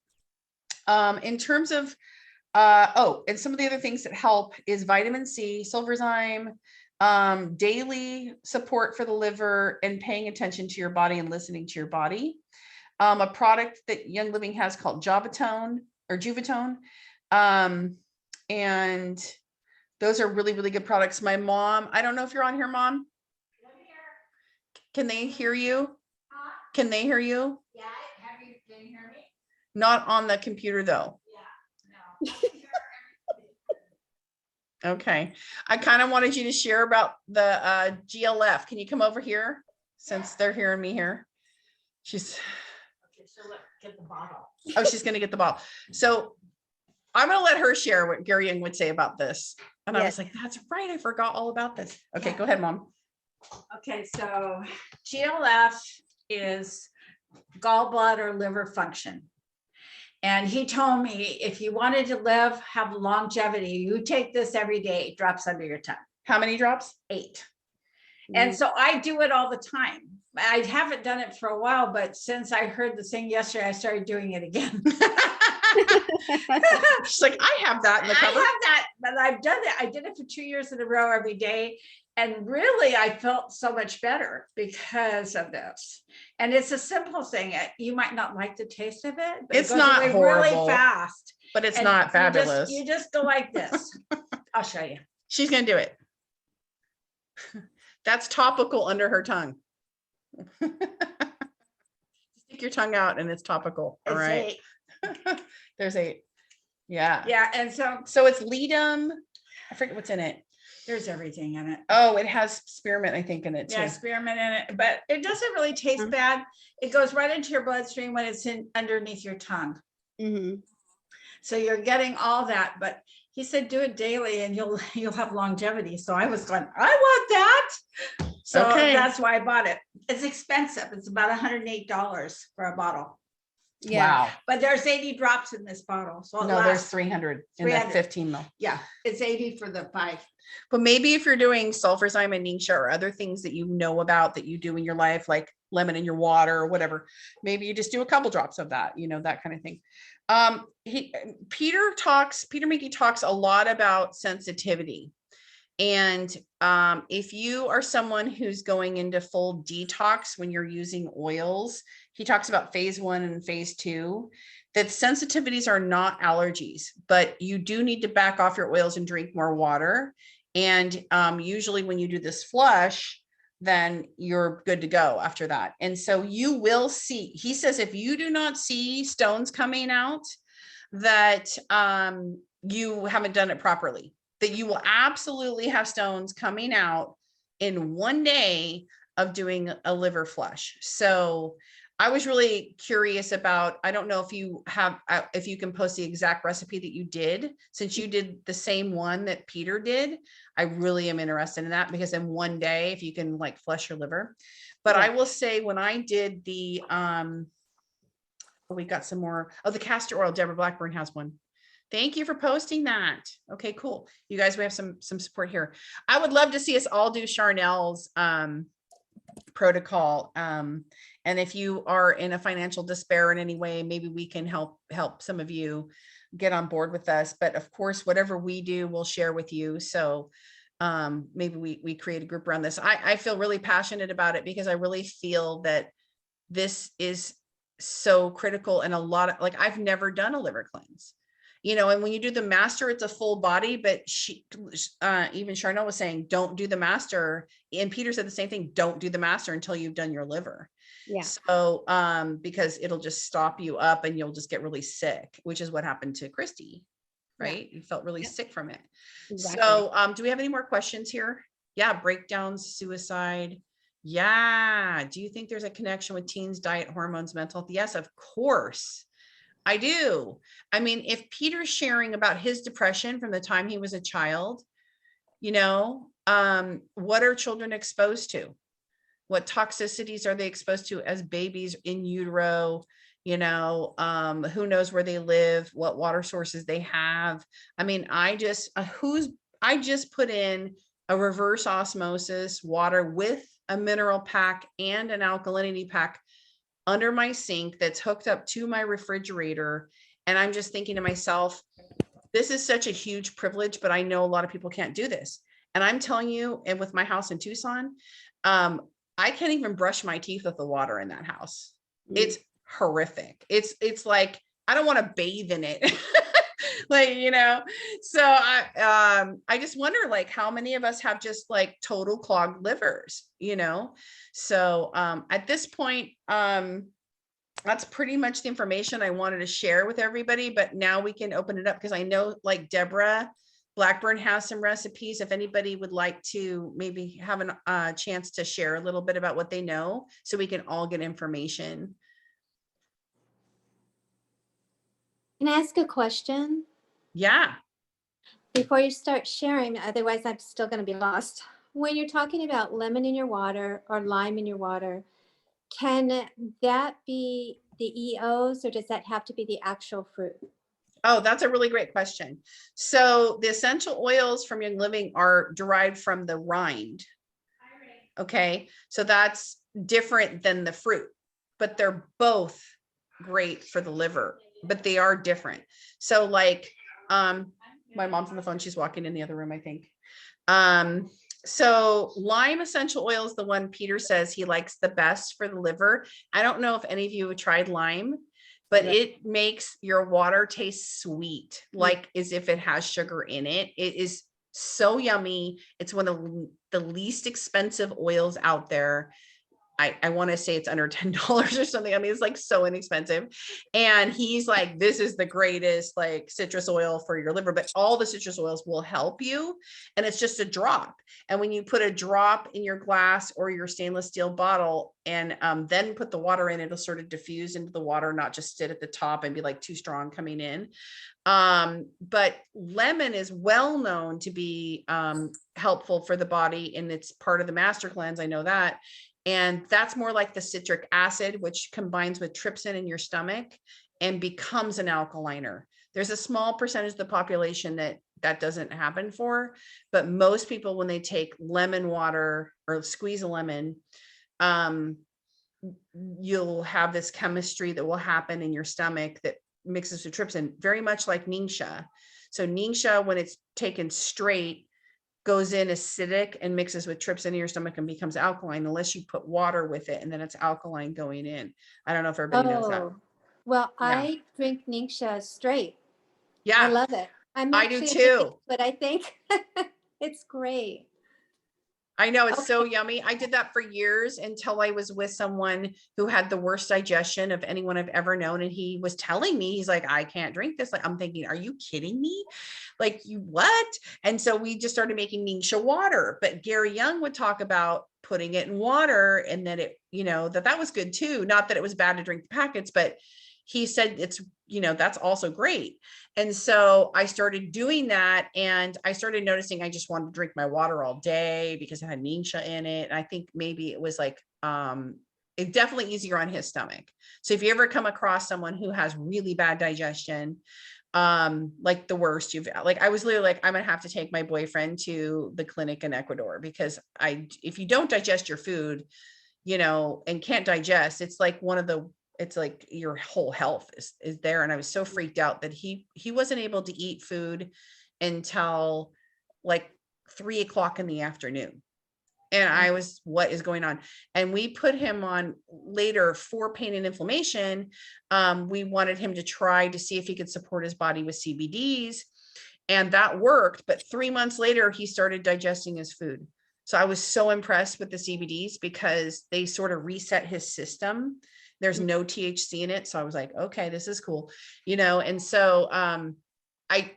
In terms of, and some of the other things that help is vitamin C, Silverzyme, daily support for the liver, and paying attention to your body and listening to your body. A product that Young Living has called Juvitone. And those are really, really good products. My mom, I don't know if you're on here, Mom. Can they hear you? Can they hear you? Yeah, can you hear me? Not on the computer though. Yeah, no. Okay. I kind of wanted you to share about the GLF. Can you come over here since they're hearing me here? Okay, so let's get the bottle. Oh, she's going to get the ball. So I'm going to let her share what Gary Young would say about this. And I was like, that's right. I forgot all about this. Okay, go ahead, Mom. Okay, so GLF is gallbladder liver function. And he told me if you wanted to have longevity, you take this every day, drops under your tongue. How many drops? 8. And so I do it all the time. I haven't done it for a while, but since I heard the thing yesterday, I started doing it again. She's like, I have that in the I cupboard. have that, but I've done it. I did it for 2 years in a row every day. And really, I felt so much better because of this. And it's a simple thing. You might not like the taste of it, but It's it goes not away horrible, really fast. but it's And not fabulous. You just go like this. I'll show you. She's going to do it. That's topical under her tongue. Stick your tongue out and it's topical. All It's right. 8. There's 8. Yeah. Yeah. And So it's Ledum. I forget what's in it. there's everything in it. Oh, it has spearmint, I think, in it too. Yeah, spearmint in it, but it doesn't really taste bad. It goes right into your bloodstream when it's in underneath your tongue. So you're getting all that, but he said do it daily and you'll have longevity. So I was going, I want that. So that's why I bought it. It's expensive. It's about $108 for a bottle. Yeah. Wow. But there's 80 drops in this bottle. So No, there's 300 in the 300. 15 mil. yeah, it's 80 for the 5. But maybe if you're doing Sulfurzyme and Ningxia or other things that you know about that you do in your life, like lemon in your water or whatever, maybe you just do a couple drops of that, that kind of thing. Peter Minky talks a lot about sensitivity. And if you are someone who's going into full detox when you're using oils, he talks about phase 1 and phase 2, that sensitivities are not allergies, but you do need to back off your oils and drink more water. And usually when you do this flush, then you're good to go after that. And so you will see, he says, if you do not see stones coming out, that you haven't done it properly, that you will absolutely have stones coming out in one day of doing a liver flush. So I was really curious about, I don't know if you have, if you can post the exact recipe that you did, since you did the same one that Peter did. I really am interested in that, because in one day, if you can like flush your liver. But I will say, when I did the, we got some more of the castor oil, Deborah Blackburn has one. Thank you for posting that. Okay, cool. You guys, we have some support here. I would love to see us all do Charnel's protocol. And if you are in a financial despair in any way, maybe we can help some of you get on board with us. But of course, whatever we do, we'll share with you. So maybe we create a group around this. I feel really passionate about it, because I really feel that this is so critical. And a lot of, like, I've never done a liver cleanse. And when you do the master, it's a full body, but even Charnel was saying, don't do the master. And Peter said the same thing. Don't do the master until you've done your liver. Yeah. So, because it'll just stop you up and you'll just get really sick, which is what happened to Christy, right? You felt really sick from it. Exactly. So, do we have any more questions here? Yeah. Breakdowns, suicide. Yeah. Do you think there's a connection with teens, diet, hormones, mental health? Yes, of course. I do. I mean, if Peter's sharing about his depression from the time he was a child, what are children exposed to? What toxicities are they exposed to as babies in utero? You know, who knows where they live, what water sources they have. I mean, I just put in a reverse osmosis water with a mineral pack and an alkalinity pack under my sink that's hooked up to my refrigerator. And I'm just thinking to myself, this is such a huge privilege, but I know a lot of people can't do this. And I'm telling you, and with my house in Tucson, I can't even brush my teeth with the water in that house. It's horrific. It's like, I don't want to bathe in it. Like, you know, so I just wonder, like, how many of us have just like total clogged livers, you know? So at this point, that's pretty much the information I wanted to share with everybody, but now we can open it up because I know like Deborah Blackburn has some recipes. If anybody would like to maybe have a chance to share a little bit about what they know, so we can all get information. Can I ask a question? Yeah. Before you start sharing, otherwise I'm still going to be lost. When you're talking about lemon in your water or lime in your water, can that be the EOs or does that have to be the actual fruit? Oh, that's a really great question. So the essential oils from Young Living are derived from the rind. Okay, so that's different than the fruit, but they're both great for the liver, but they are different. So like, my mom's on the phone. She's walking in the other room, I think. So lime essential oil is the one Peter says he likes the best for the liver. I don't know if any of you have tried lime, but it makes your water taste sweet, like as if it has sugar in it. It is so yummy. It's one of the least expensive oils out there. I want to say it's under $10 or something. I mean, it's like so inexpensive. And he's like, this is the greatest like citrus oil for your liver, but all the citrus oils will help you. And it's just a drop. And when you put a drop in your glass or your stainless steel bottle and then put the water in, it'll sort of diffuse into the water, not just sit at the top and be like too strong coming in. But lemon is well known to be helpful for the body, and it's part of the master cleanse. I know that. And that's more like the citric acid, which combines with trypsin in your stomach and becomes an alkaliner. There's a small percentage of the population that doesn't happen for, but most people, when they take lemon water or squeeze a lemon, you'll have this chemistry that will happen in your stomach that mixes with trypsin, very much like Ningxia. So Ningxia, when it's taken straight, goes in acidic and mixes with trypsin in your stomach and becomes alkaline, unless you put water with it, and then it's alkaline going in. I don't know if everybody knows that. Well, Yeah. I drink Ningxia straight. Yeah, I love it. I do too. But I think it's great. I know, it's so Okay. yummy. I did that for years until I was with someone who had the worst digestion of anyone I've ever known. And he was telling me, he's like, I can't drink this. Like, I'm thinking, are you kidding me? Like, you what? And so we just started making Ningxia water. But Gary Young would talk about putting it in water, and that it, you know, that was good too. Not that it was bad to drink the packets, but he said it's, you know, that's also great. And so I started doing that, and I started noticing I just wanted to drink my water all day because it had Ningxia in it. And I think maybe it was like, it's definitely easier on his stomach. So if you ever come across someone who has really bad digestion, like the worst, I was literally like, I'm gonna have to take my boyfriend to the clinic in Ecuador, because if you don't digest your food, you know, and can't digest, it's like it's like your whole health is there. And I was so freaked out that he wasn't able to eat food until like 3 o'clock in the afternoon. And I was, what is going on? And we put him on later for pain and inflammation. We wanted him to try to see if he could support his body with CBDs, and that worked. But 3 months later, he started digesting his food. So I was so impressed with the CBDs because they sort of reset his system. There's no THC in it. So I was like, okay, this is cool, you know? And so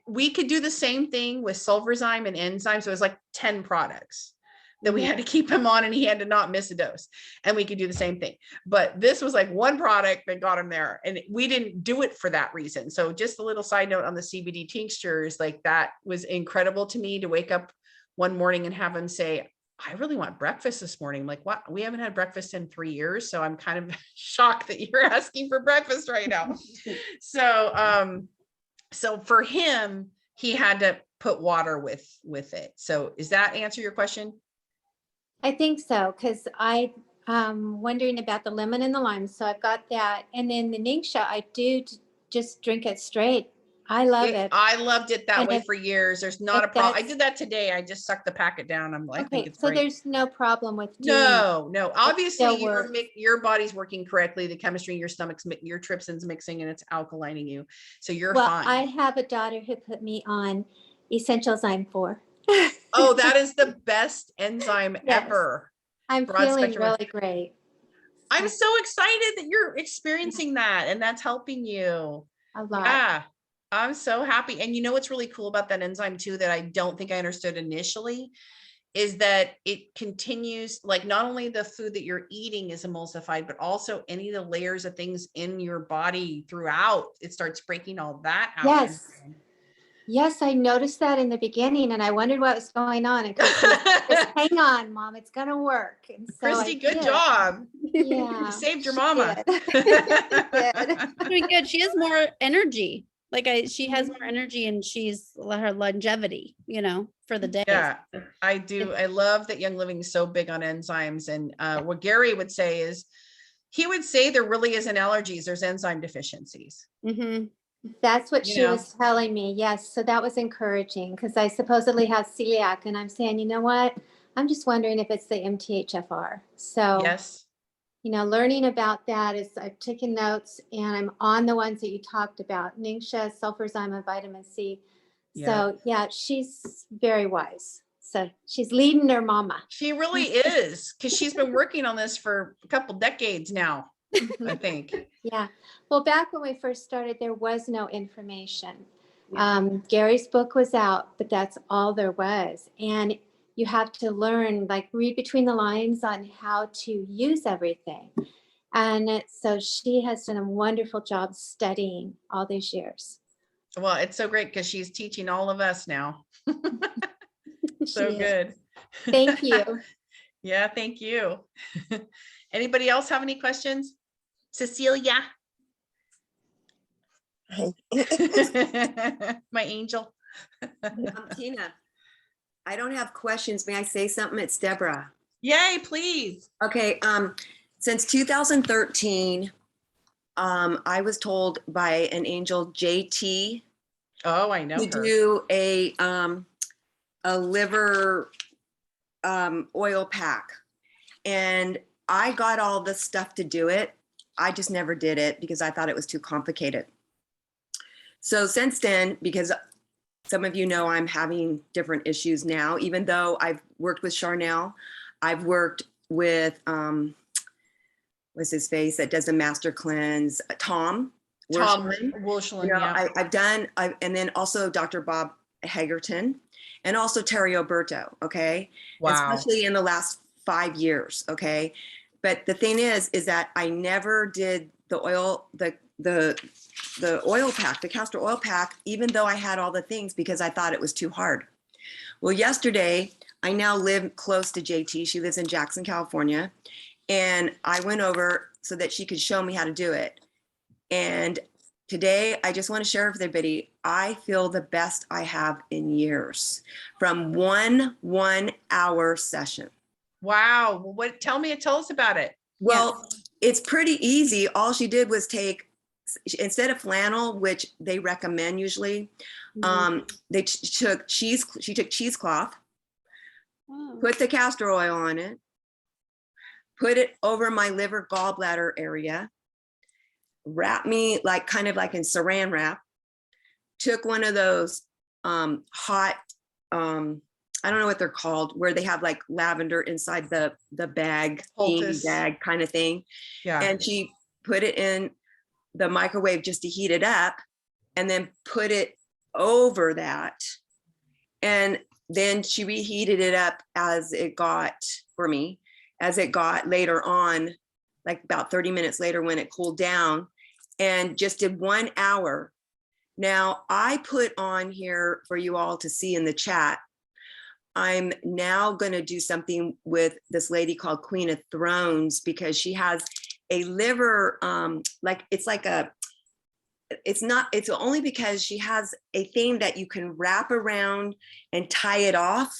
we could do the same thing with Sulfurzyme and enzymes. So it was like 10 products that we had to keep him on, and he had to not miss a dose, and we could do the same thing. But this was like one product that got him there, and we didn't do it for that reason. So just a little side note on the CBD tinctures, like that was incredible to me, to wake up one morning and have him say, I really want breakfast this morning. I'm like, what? We haven't had breakfast in 3 years. So I'm kind of shocked that you're asking for breakfast right now. So for him, he had to put water with it. So does that answer your question? I think so, because wondering about the lemon and the lime. So I've got that. And then the Ningxia, I do just drink it straight. I love it. I loved it that And way if- for years. There's not a if problem. I that's- did that today. I just sucked the packet down. I think Okay, it's so great. there's no problem with doing. No. Obviously, still works. your body's working correctly. The chemistry in your stomach's, your trypsin's mixing, and it's alkalining you. So you're Well, fine. I have a daughter who put me on Essential Zyme 4. Oh, that is the best enzyme Yes. ever. I'm broad feeling spectrum. really great. I'm so excited that you're experiencing that and that's helping you. A lot. Yeah, I'm so happy. And you know what's really cool about that enzyme too, that I don't think I understood initially, is that it continues, like not only the food that you're eating is emulsified, but also any of the layers of things in your body throughout, it starts breaking all that out. Yes. Yes, I noticed that in the beginning and I wondered what was going on. And Christy said, just hang on, Mom, it's gonna work. And so I Christy, good did. job. Yeah. You saved your she mama. did. Did. Doing good. She has more energy. She has more energy and her longevity, for the day. Yeah, I do. I love that Young Living is so big on enzymes. And what Gary would say is, he would say there really isn't allergies, there's enzyme deficiencies. Mm-hmm. That's what You she know? was telling me. Yes. So that was encouraging because I supposedly have celiac and I'm saying, you know what? I'm just wondering if it's the MTHFR. So, Yes. learning about that is I've taken notes and I'm on the ones that you talked about, Ningxia, sulfurzyme, and vitamin C. So yeah, she's very wise. So she's leading her mama. She really is, because she's been working on this for a couple decades now, I think. Yeah. Well, back when we first started, there was no information. Gary's book was out, but that's all there was. And you have to learn, read between the lines on how to use everything. And so she has done a wonderful job studying all these years. Well, it's so great because she's teaching all of us now. So She is. good. Thank you. Yeah, thank you. Anybody else have any questions? Cecilia? Hey. My angel. Tina, I don't have questions. May I say something? It's Deborah. Yay, please. Okay, since 2013, I was told by an angel, JT, Oh, I know to her. do a liver oil pack. And I got all the stuff to do it. I just never did it because I thought it was too complicated. So since then, because some of you know I'm having different issues now, even though I've worked with Charnel, I've worked with, what's his face that does the master cleanse, Tom Wilschlin, yeah. I've done, and then also Dr. Bob Hagerton and also Terry Oberto, okay? Wow. Especially in the last 5 years, okay? But the thing is that I never did the oil, the oil pack, the castor oil pack, even though I had all the things because I thought it was too hard. Well, yesterday, I now live close to JT. She lives in Jackson, California. And I went over so that she could show me how to do it. And today, I just want to share with everybody, I feel the best I have in years from one 1-hour session. Wow. Well, tell us about it. Well, it's pretty easy. All she did was take, instead of flannel, which they recommend usually, she took cheesecloth, put the castor oil on it, put it over my liver gallbladder area, wrap me kind of like in saran wrap, took one of those hot, I don't know what they're called, where they have like lavender inside the bag, Poultice. bag kind of thing. Yeah. And she put it in the microwave just to heat it up and then put it over that. And then she reheated it up as it got, for me, as it got later on, like about 30 minutes later when it cooled down, and just did 1 hour. Now I put on here for you all to see in the chat, I'm now going to do something with this lady called Queen of Thrones, because she has a liver, it's only because she has a thing that you can wrap around and tie it off,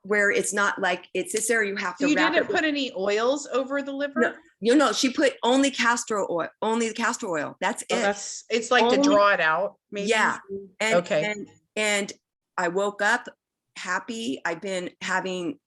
where it's not like it sits there, you have to So you wrap didn't it. put any oils over the liver? No, she put only castor oil, only the castor oil. That's Oh, it. it's like to Only- draw it out, maybe? Yeah. And, Okay. and I woke up happy. I've been having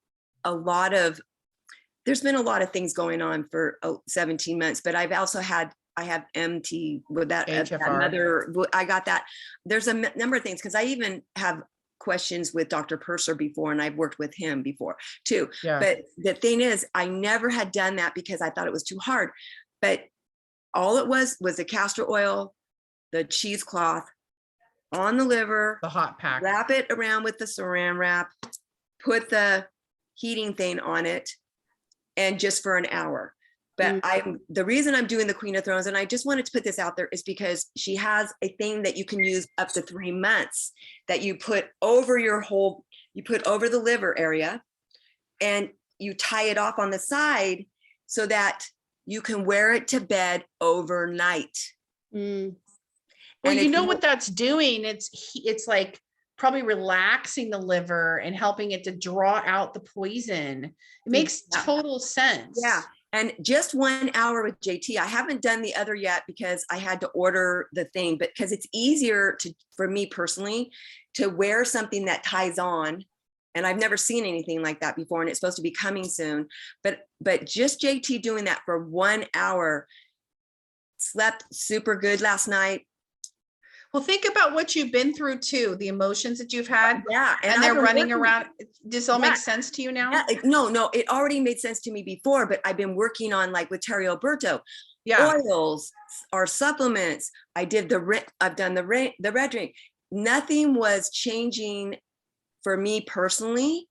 there's been a lot of things going on for 17 months, but I've also I have MT with that HFR. mother, I got that. There's a number of things, because I even have questions with Dr. Purser before, and I've worked with him before too. Yeah. But the thing is, I never had done that because I thought it was too hard. But all it was the castor oil, the cheesecloth on the liver, The hot pack. wrap it around with the saran wrap, put the heating thing on it, and just for an hour. But the reason I'm doing the Queen of Thrones, and I just wanted to put this out there, is because she has a thing that you can use up to 3 months that you put over you put over the liver area, and you tie it off on the side so that you can wear it to bed overnight. Mm. Well, And you if know what that's doing? It's like probably relaxing the liver and helping it to draw out the poison. It makes Yeah. total sense. Yeah. And just 1 hour with JT. I haven't done the other yet because I had to order the thing, but because it's easier for me personally to wear something that ties on. And I've never seen anything like that before, and it's supposed to be coming soon. But just JT doing that for 1 hour, slept super good last night. Well, think about what you've been through too, the emotions that you've had, Yeah. and I've they're been running working- around. Does this all Yeah. make sense to you now? Yeah, no, it already made sense to me before, but I've been working on, like with Terry Alberto, Yeah. oils or supplements. I've done the red drink. Nothing was changing for me personally.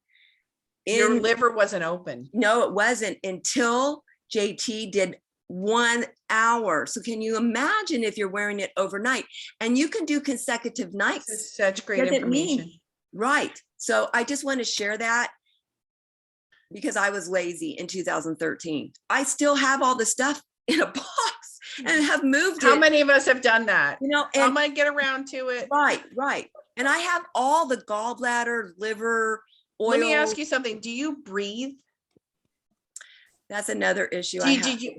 Your liver wasn't open. No, it wasn't until JT did 1 hour. So can you imagine if you're wearing it overnight, and you can do consecutive This nights? is such great Doesn't mean- information. Right. So I just want to share that, because I was lazy in 2013. I still have all the stuff in a box and have moved How it. many of us have done that? You know, I and might get around to it. right. And I have all the gallbladder, liver, oil. Let me ask you something. Do you breathe? That's another issue.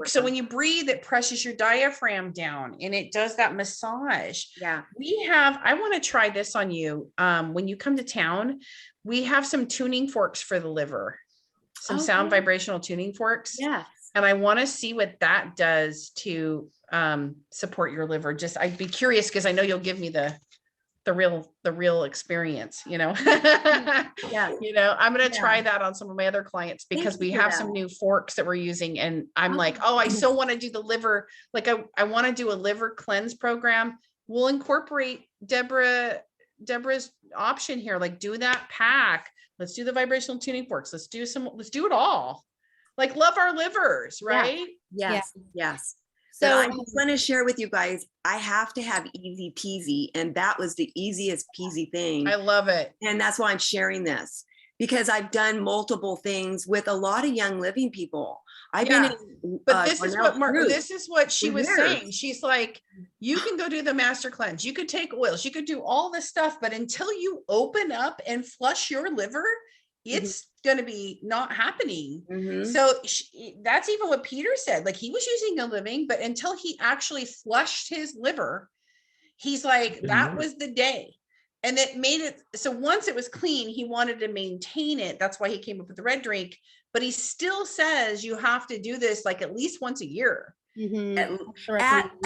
So when you breathe, it presses your diaphragm down and it does that massage. Yeah. I want to try this on you. When you come to town, we have some tuning forks for the liver, some sound Okay. vibrational tuning forks. Yeah. And I want to see what that does to support your liver. I'd be curious, because I know you'll give me the real experience, Yeah. I'm going to Yeah. try that on some of my other clients, because Thank we you for have that. some new forks that we're using, and I'm like, Oh. I so want to do the liver. Like I want to do a liver cleanse program. We'll incorporate Deborah's option here. Like, do that pack. Let's do the vibrational tuning forks. Let's do it all. Like, love our livers, right? Yes. So So I just want to share with you guys, I have to have easy peasy, and that was the easiest peasy thing. I love it. And that's why I'm sharing this, because I've done multiple things with a lot of young living people. I've Yeah. been in, But this is Cornell what she for was years. saying. She's like, you can go do the master cleanse. You could take oils. You could do all this stuff, but until you open up and flush your liver, it's going to be not happening. Mhm. So that's even what Peter said. Like, he was using a living, but until he actually flushed his liver, he's like, that was the day. And it made it. So once it was clean, he wanted to maintain it. That's why he came up with the red drink. But he still says you have to do this like at least once a year. mhm, At the recommendation.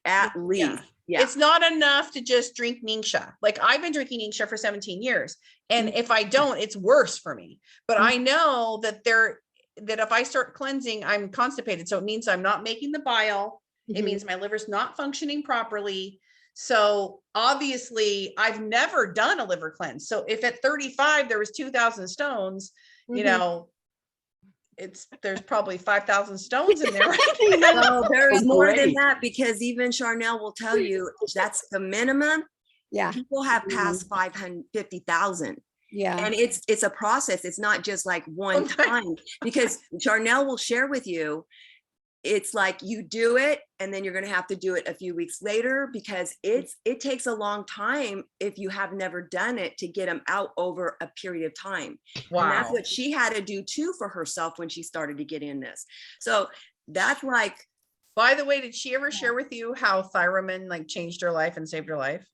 At least. Yeah. It's not enough to just drink Ningxia. Like, I've been drinking Ningxia for 17 years. And if I don't, it's worse for me. But I know that if I start cleansing, I'm constipated. So it means I'm not making the bile. It Mhm. means my liver's not functioning properly. So obviously I've never done a liver cleanse. So if at 35 there was 2,000 stones, you Mhm. know, there's probably 5,000 stones in there. Right now. No, there's more than Great. that, because even Charnel will tell you that's the minimum. Yeah. People have passed 550,000. Yeah. And it's a process. It's not just like one time, because Charnel will share with you, it's like you do it and then you're going to have to do it a few weeks later, because it takes a long time if you have never done it to get them out over a period of time. And that's Wow. what she had to do too for herself when she started to get in this. So that's like, By the way, did she ever share with you how Thyromin like changed her life and saved her life?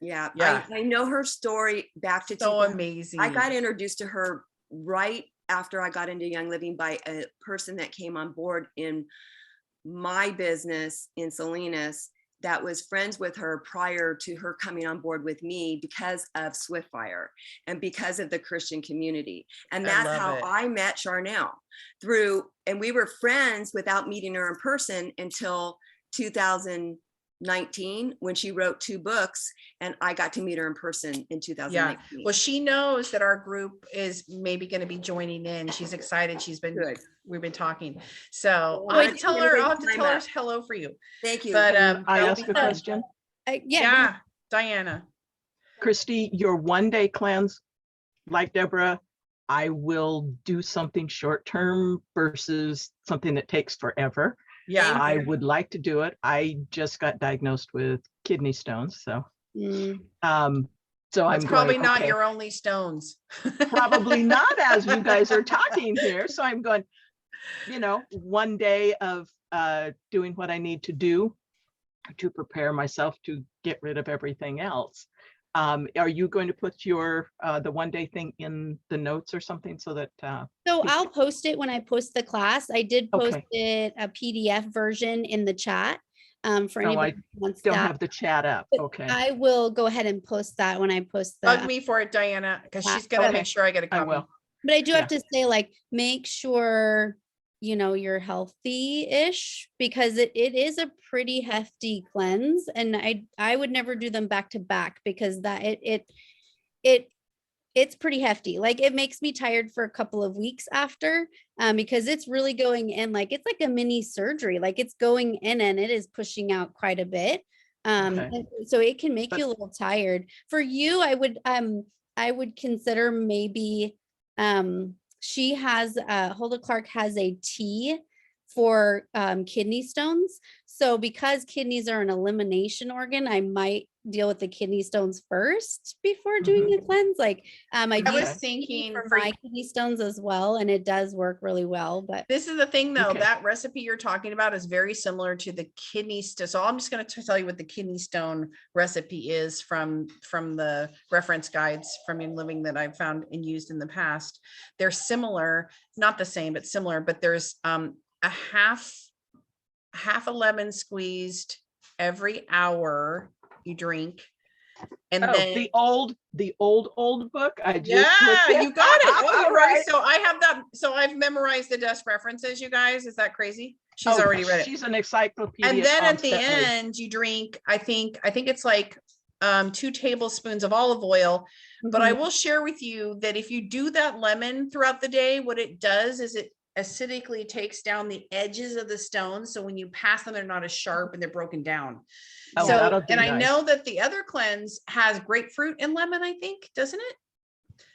yeah, Yeah. I know her story back to So 2000. amazing. I got introduced to her right after I got into Young Living by a person that came on board in my business in Salinas that was friends with her prior to her coming on board with me, because of Swiftfire and because of the Christian community. And I that's love how it. I met Charnel through, and we were friends without meeting her in person until 2019 when she wrote 2 books, and I got to meet her in person in 2019. Well, she knows that our group is maybe going to be joining in. She's excited. Good. We've been talking. So Well, I'll I have to tell can't her, wait I'll to have to find tell her out. hello for you. Thank you. But Can I that'll ask be a fun. question? Yeah, Diana. Christy, your 1-day cleanse, like Deborah, I will do something short term versus something that takes forever. Yeah. I would like to do it. I just got diagnosed with kidney stones, so Mm. so That's I'm probably going, not okay, your only stones. probably not as you guys are talking here. So I'm going, 1 day of doing what I need to do to prepare myself to get rid of everything else. Are you going to put your the 1-day thing in the notes or something so that So I'll post it when I post the class. I did post Okay. it a PDF version in the chat for Oh, anybody who wants don't that. have the chat up? But Okay, I will go ahead and post that when I post Bug the. me for it, Diana, because she's gonna Okay. make sure I get a I copy. will. But I do Yeah. have to say, like, make sure you're healthy-ish, because it is a pretty hefty cleanse, and I would never do them back to back, because that it's pretty hefty. Like, it makes me tired for a couple of weeks after, because it's really going in, like, it's like a mini surgery. Like, it's going in and it is pushing out quite a bit. Okay. And so it can make But- you a little tired. For you, I would consider maybe she has Hulda Clark has a tea for kidney stones. So because kidneys are an elimination organ, I might deal with the kidney stones first before doing the cleanse. Like I I was use tea thinking for for my kidney stones as well, and it does work really well. But this is the thing though, Okay. that recipe you're talking about is very similar to the kidney stone. So I'm just going to tell you what the kidney stone recipe is from the reference guides from In Living that I've found and used in the past. They're similar, not the same, but similar, but there's a half a lemon squeezed every hour you drink. And Oh, then the old book. I just yeah, you got it. Oh, All you're right. right. So I have that. So I've memorized the desk references, you guys. Is that crazy? She's Oh, already read it. She's an encyclopedia. And then at the constantly. end, you drink, I think it's like 2 tablespoons of olive oil. But I will share with you that if you do that lemon throughout the day, what it does is it acidically takes down the edges of the stones. So when you pass them, they're not as sharp and they're broken down. Oh, So, that'll be and I nice. know that the other cleanse has grapefruit and lemon, I think, doesn't it?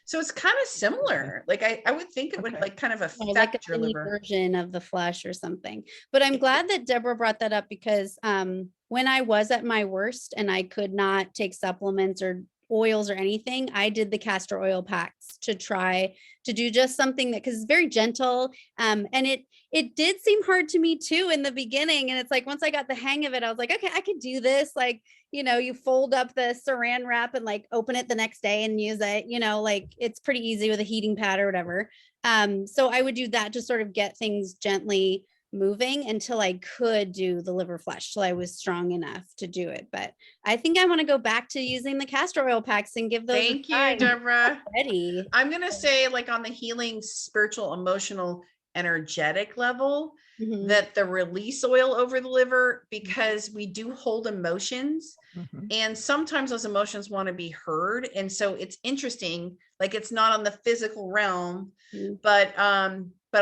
So it's kind of similar. Like I would think it would Okay. like kind of like a affect your mini liver. version of the flesh or something. But I'm glad that Deborah brought that up, because when I was at my worst and I could not take supplements or oils or anything, I did the castor oil packs to try to do just something that, because it's very gentle. And it did seem hard to me too in the beginning. And it's like, once I got the hang of it, I was like, okay, I could do this. Like, you fold up the saran wrap and like open it the next day and use it, like it's pretty easy with a heating pad or whatever. So I would do that to sort of get things gently moving until I could do the liver flesh, till I was strong enough to do it. But I think I want to go back to using the castor oil packs and give those a Thank try you, Deborah. already. I'm going to say like on the healing, spiritual, emotional, energetic level, Mhm. that the release oil over the liver, because we do hold emotions. Mhm. And sometimes those emotions want to be heard. And so it's interesting, like it's not on the physical realm, Mhm. but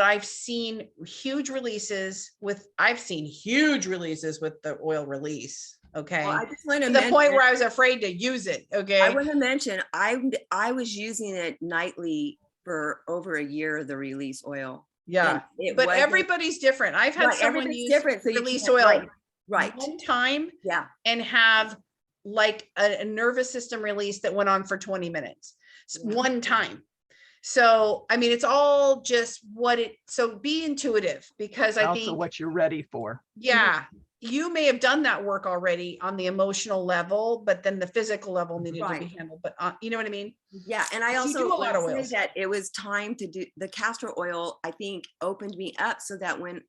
I've seen huge releases with the oil release. Okay. Well, I just want To to the mention, point where I was afraid to use it. I Okay. want to mention, I was using it nightly for over a year, the release oil. Yeah. And it But wasn't- everybody's different. I've had Right, someone everybody's use different, so you release can't- oil right. one time Yeah, and have like a nervous system release that went on for 20 minutes. Yeah. One time. So, I mean, it's all just so be intuitive, because I Also think, what you're ready for. yeah, you may have done that work already on the emotional level, but then the physical level needed to be Right. handled. But you know what I mean? yeah. And I You also do a lot want of to say oils. that it was time to do the castor oil, I think opened me up so that when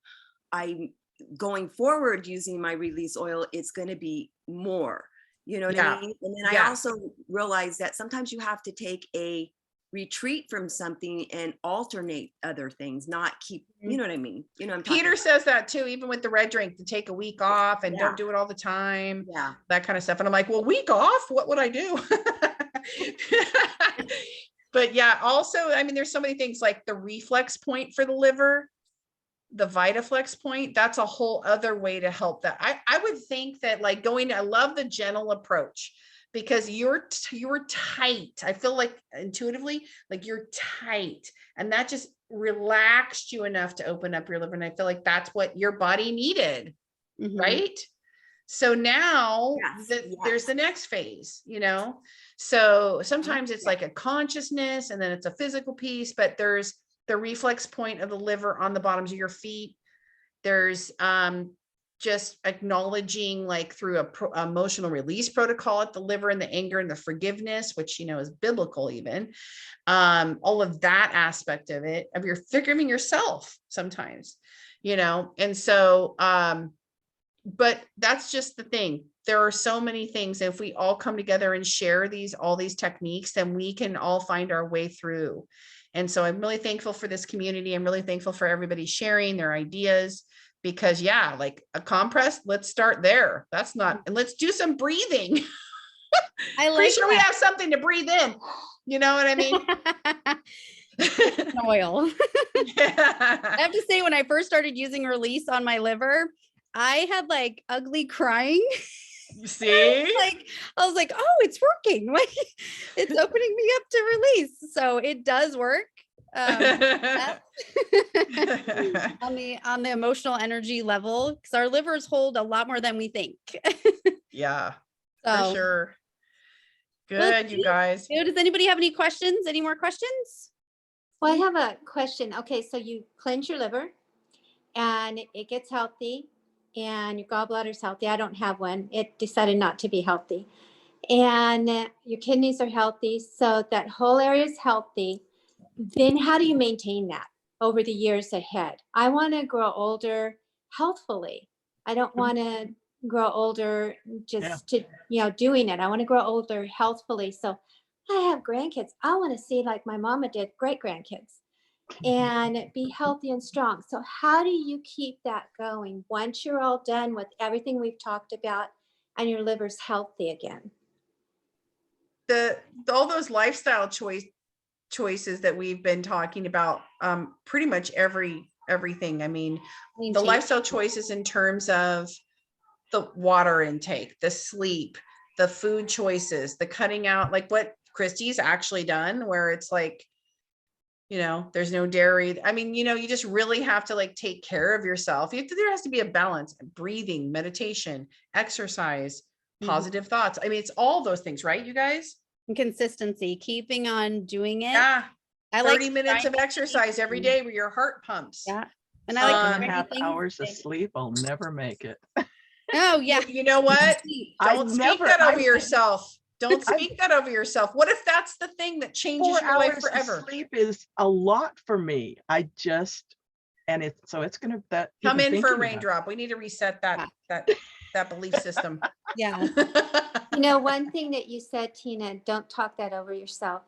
I'm going forward using my release oil, it's going to be more, you know what Yeah. I mean? And then Yeah. I also realized that sometimes you have to take a retreat from something and alternate other things, not keep, you know what I mean? You know, what I'm talking Peter about. says that too, even with the red drink, to take a week off and Yeah. don't do it all the time. Yeah. That kind of stuff. And I'm like, well, week off, what would I do? But yeah, also, I mean, there's so many things like the reflex point for the liver, the VitaFlex point, that's a whole other way to help that. I would think that like I love the gentle approach, because you're tight. I feel like intuitively, like you're tight, and that just relaxed you enough to open up your liver. And I feel like that's what your body needed. Mhm. Right. So now Yes, there's the next phase, so sometimes it's like a consciousness and then it's a physical piece, but there's the reflex point of the liver on the bottoms of your feet. There's just acknowledging like through emotional release protocol at the liver, and the anger and the forgiveness, which is biblical even. All of that aspect of it, of your forgiving yourself sometimes, and so but that's just the thing. There are so many things. If we all come together and share all these techniques, then we can all find our way through. And so I'm really thankful for this community. I'm really thankful for everybody sharing their ideas, because like a compress, let's start there. And let's do some breathing. I like Pretty sure we that. have something to breathe in. You know what I mean? Oil. I Yeah. have to say, when I first started using release on my liver, I had like ugly crying. See? Like, I was like, oh, it's working. Like, it's opening me up to release. So it does work. On the emotional energy level, because our livers hold a lot more than we think. Yeah, So for sure. Well, Good, you guys. does anybody have any questions? Any more questions? Well, I have a question. Okay, so you cleanse your liver and it gets healthy and your gallbladder's healthy. I don't have one. It decided not to be healthy. And your kidneys are healthy. So that whole area is healthy. Then how do you maintain that over the years ahead? I want to grow older healthfully. I don't want to grow older just to, doing it. I want to grow older healthfully. So I have grandkids. I want to see like my mama did, great grandkids, and be healthy and strong. So how do you keep that going once you're all done with everything we've talked about and your liver's healthy again? All those lifestyle choices that we've been talking about, pretty much everything. I mean, the lifestyle choices in terms of the water intake, the sleep, the food choices, the cutting out, like what Christy's actually done, where it's like, there's no dairy. I mean, you just really have to like take care of yourself. There has to be a balance: breathing, meditation, exercise, positive thoughts. I mean, it's all those things, right, you guys? And consistency, keeping on doing it. Yeah. I 30 minutes of exercise every day where your heart pumps. Yeah. And I like 2.5 hours of sleep. I'll never make it. Oh yeah. You know what? Don't speak that over yourself. Don't speak that over yourself. What if that's the thing that changes 4 your life hours forever? of sleep is a lot for me. It's gonna Come in for a thinking about it. raindrop. We need to reset that belief system. Yeah. One thing that you said, Tina, don't talk that over yourself.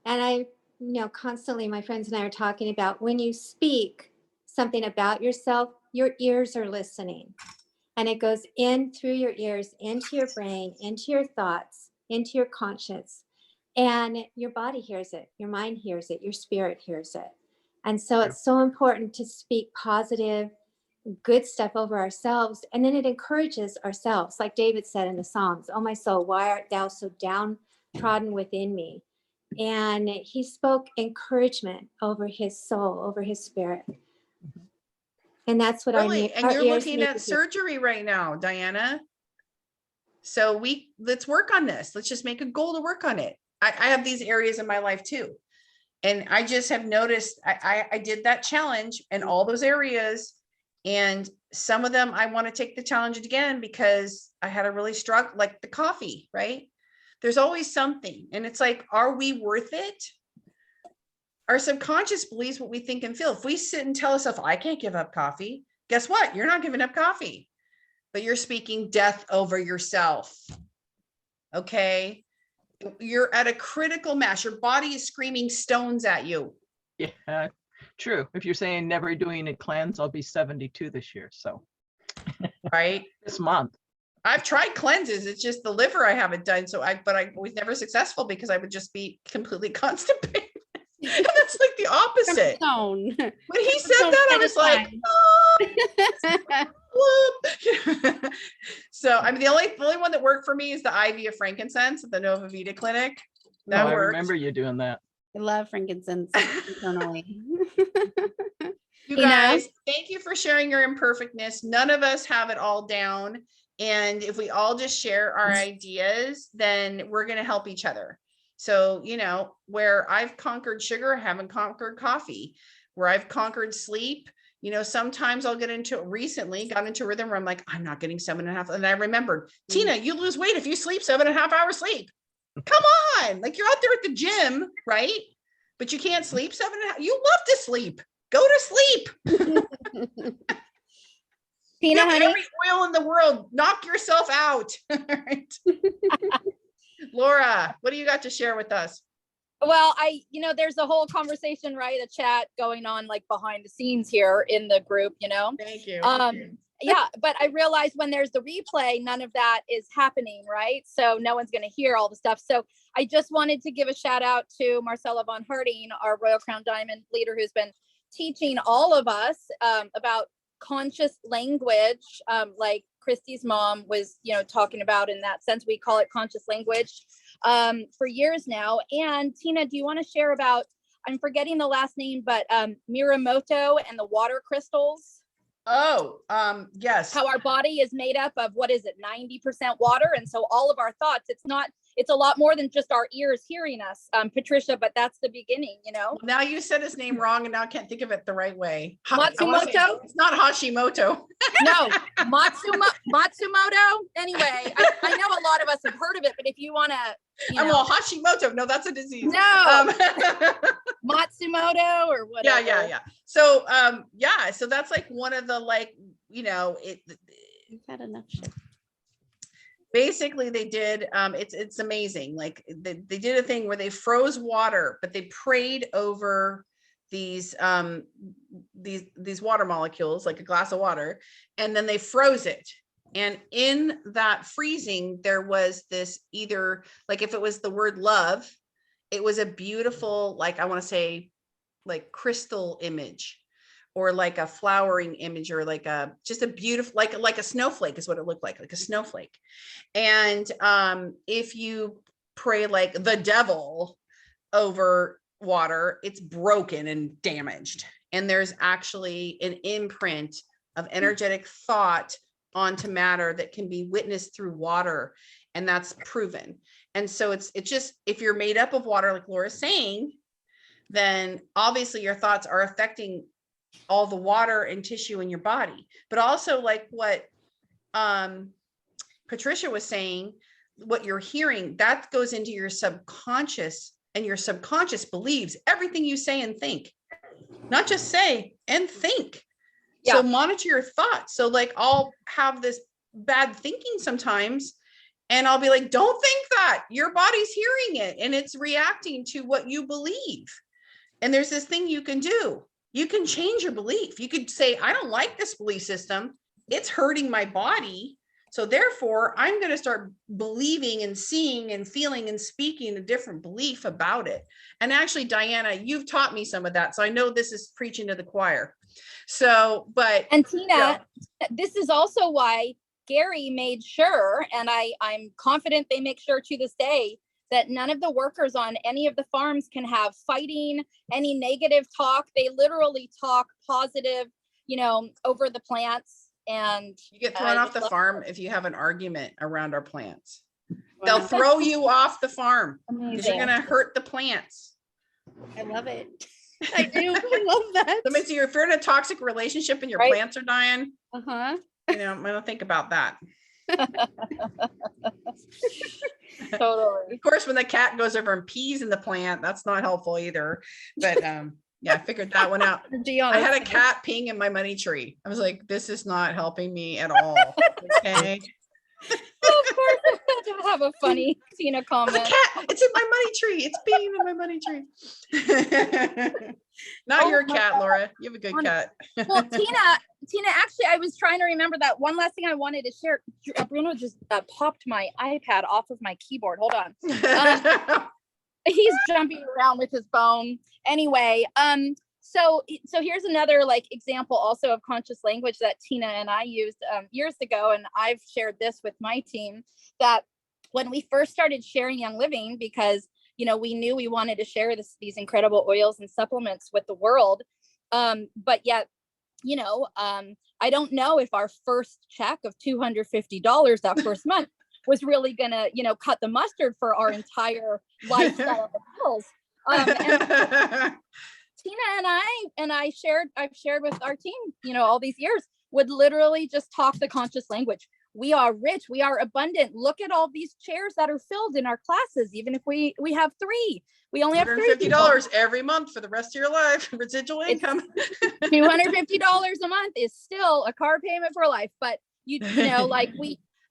And I, constantly my friends and I are talking about when you speak something about yourself, your ears are listening. And it goes in through your ears, into your brain, into your thoughts, into your conscience. And your body hears it, your mind hears it, your spirit hears it. And so it's so important to speak positive good stuff over ourselves. And then it encourages ourselves. Like David said in the Psalms, oh, my soul, why art thou so downtrodden within me? And he spoke encouragement over his soul, over his spirit. And that's what Really? And our you're ears looking need at to hear. surgery right now, Diana. So let's work on this. Let's just make a goal to work on it. I have these areas in my life too. And I just have noticed, I did that challenge in all those areas. And some of them I want to take the challenge again because I had a really struggle, like the coffee, right? There's always something. And it's like, are we worth it? Our subconscious believes what we think and feel. If we sit and tell ourselves, I can't give up coffee, guess what? You're not giving up coffee, but you're speaking death over yourself. Okay. You're at a critical mass. Your body is screaming stones at you. Yeah, true. If you're saying never doing a cleanse, I'll be 72 this year. So Right. this month. I've tried cleanses. It's just the liver I haven't done. But I was never successful because I would just be completely constipated. And that's like the opposite. Stone. When he said that, I was like, oh, whoop. So I mean, the only one that worked for me is the IV of frankincense at the Nova Vita Clinic. That I worked. remember you doing that. I love frankincense internally. You You know? guys, thank you for sharing your imperfectness. None of us have it all down. And if we all just share our ideas, then we're going to help each other. So, you know, where I've conquered sugar, I haven't conquered coffee. Where I've conquered sleep, you know, sometimes I'll got into a rhythm where I'm like, I'm not getting 7.5. And I remembered, Tina, you lose weight if you sleep 7.5 hours sleep. Come on. Like you're out there at the gym, right? But you can't sleep 7.5. You love to sleep. Go to sleep. You Tina, have honey, every oil in the world. Knock yourself out. Right. Laura, what do you got to share with us? well, there's a whole conversation, right? A chat going on like behind the scenes here in the group, Thank you. Yeah, but I realize when there's the replay, none of that is happening, right? So no one's going to hear all the stuff. So I just wanted to give a shout out to Marcella von Harding, our Royal Crown Diamond leader, who's been teaching all of us about conscious language, like Christy's mom was, talking about. In that sense, we call it conscious language for years now. And Tina, do you want to share about, I'm forgetting the last name, but Miramoto and the water crystals? Oh, yes. How our body is made up of, 90% water. And so all of our thoughts, it's a lot more than just our ears hearing us, Patricia, but that's the beginning, Now you said his name wrong and now I can't think of it the right way. Matsumoto? It's not Hashimoto. No, Matsumoto. Anyway, I know a lot of us have heard of it, but if you want to, Well, Hashimoto. No, that's a disease. no, Matsumoto or whatever. Yeah. So, so that's like one of the, You've had enough shit. basically they did, it's amazing. Like they did a thing where they froze water, but they prayed over these water molecules, like a glass of water, and then they froze it. And in that freezing, there was this, either like, if it was the word love, it was a beautiful, like, I want to say like crystal image, or like a flowering image, or like just a beautiful, like a snowflake is what it looked like a snowflake. And if you pray like the devil over water, it's broken and damaged. And there's actually an imprint of energetic thought onto matter that can be witnessed through water. And that's proven. And so it's just, if you're made up of water, like Laura's saying, then obviously your thoughts are affecting all the water and tissue in your body. But also, like what Patricia was saying, what you're hearing, that goes into your subconscious, and your subconscious believes everything you say and think. Not just say and think. Yeah. So monitor your thoughts. So like I'll have this bad thinking sometimes, and I'll be like, don't think that. Your body's hearing it and it's reacting to what you believe. And there's this thing you can do. You can change your belief. You could say, I don't like this belief system. It's hurting my body. So therefore, I'm going to start believing and seeing and feeling and speaking a different belief about it. And actually, Diana, you've taught me some of that. So I know this is preaching to the choir. So, but. And Tina, this is also why Gary made sure, and I'm confident they make sure to this day, that none of the workers on any of the farms can have fighting, any negative talk. They literally talk positive, over the plants. And you get thrown off the farm if you have an argument around our plants. Wow. They'll throw you off the farm because Amazing. you're going to hurt the plants. I love it. I do. I love that. That means if you're in a toxic relationship and your Right. plants are dying, Uh-huh. I'm going to think about that. Totally. Of course, when the cat goes over and pees in the plant, that's not helpful either. But yeah, I figured that one out. I had a cat peeing in my money tree. I was like, this is not helping me at all. Okay. Of course, I had to have a funny Tina The comment. cat, it's in my money tree. It's peeing in my money tree. Not Oh your my cat, God. Laura. You have a good cat. Well, Tina, actually, I was trying to remember that one last thing I wanted to share. Bruno just popped my iPad off of my keyboard. Hold on. He's jumping around with his bone. Anyway, so here's another example also of conscious language that Tina and I used years ago, and I've shared this with my team, that when we first started sharing Young Living, because we knew we wanted to share these incredible oils and supplements with the world, but yet I don't know if our first check of $250 that first month was really gonna cut the mustard for our entire lifestyle of bills. And Tina and I've shared with our team, all these years, would literally just talk the conscious language. We are rich, we are abundant. Look at all these chairs that are filled in our classes, even if we have 3. We only have $150 every month for the rest of your life, residual income. $250 a month is still a car payment for life. But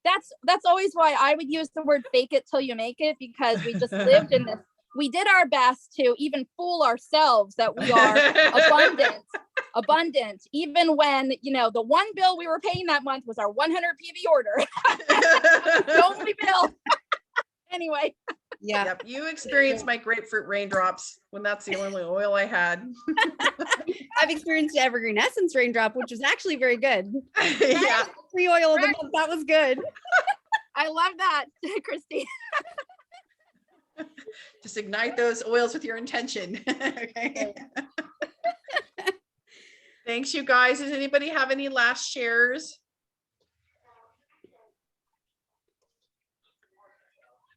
that's always why I would use the word fake it till you make it, because we just lived in this. We did our best to even fool ourselves that we are abundant, even when, the one bill we were paying that month was our 100 PV order. The only bill. Anyway. Yeah. Yep. You experienced my grapefruit raindrops when that's the only oil I had. I've experienced Evergreen Essence raindrop, which was actually very good. Yeah. Free oil of the month. That was good. I love that, Christy. Just ignite those oils with your intention. Okay. Thanks, you guys. Does anybody have any last shares?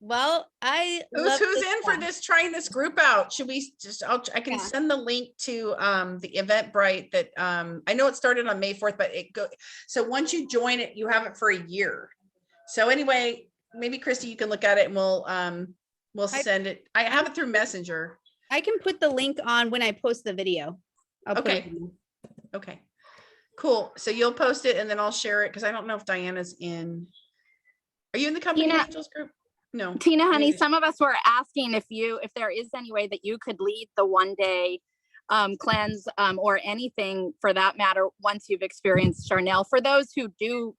Well, Who's in for this, trying this group out? Should we just, I can Yeah. send the link to the Eventbrite that I know it started on May 4th, but so once you join it, you have it for a year. So anyway, maybe Christy, you can look at it and we'll send it. I have it through Messenger. I can put the link on when I post the video. I'll put it Okay. in. Okay, cool. So you'll post it and then I'll share it, because I don't know if Diana's in. Are you in the Company Tina- Angels group? No. Tina, honey, Maybe. some of us were asking if there is any way that you could lead the one day cleanse or anything for that matter once you've experienced Charnel. For those who do,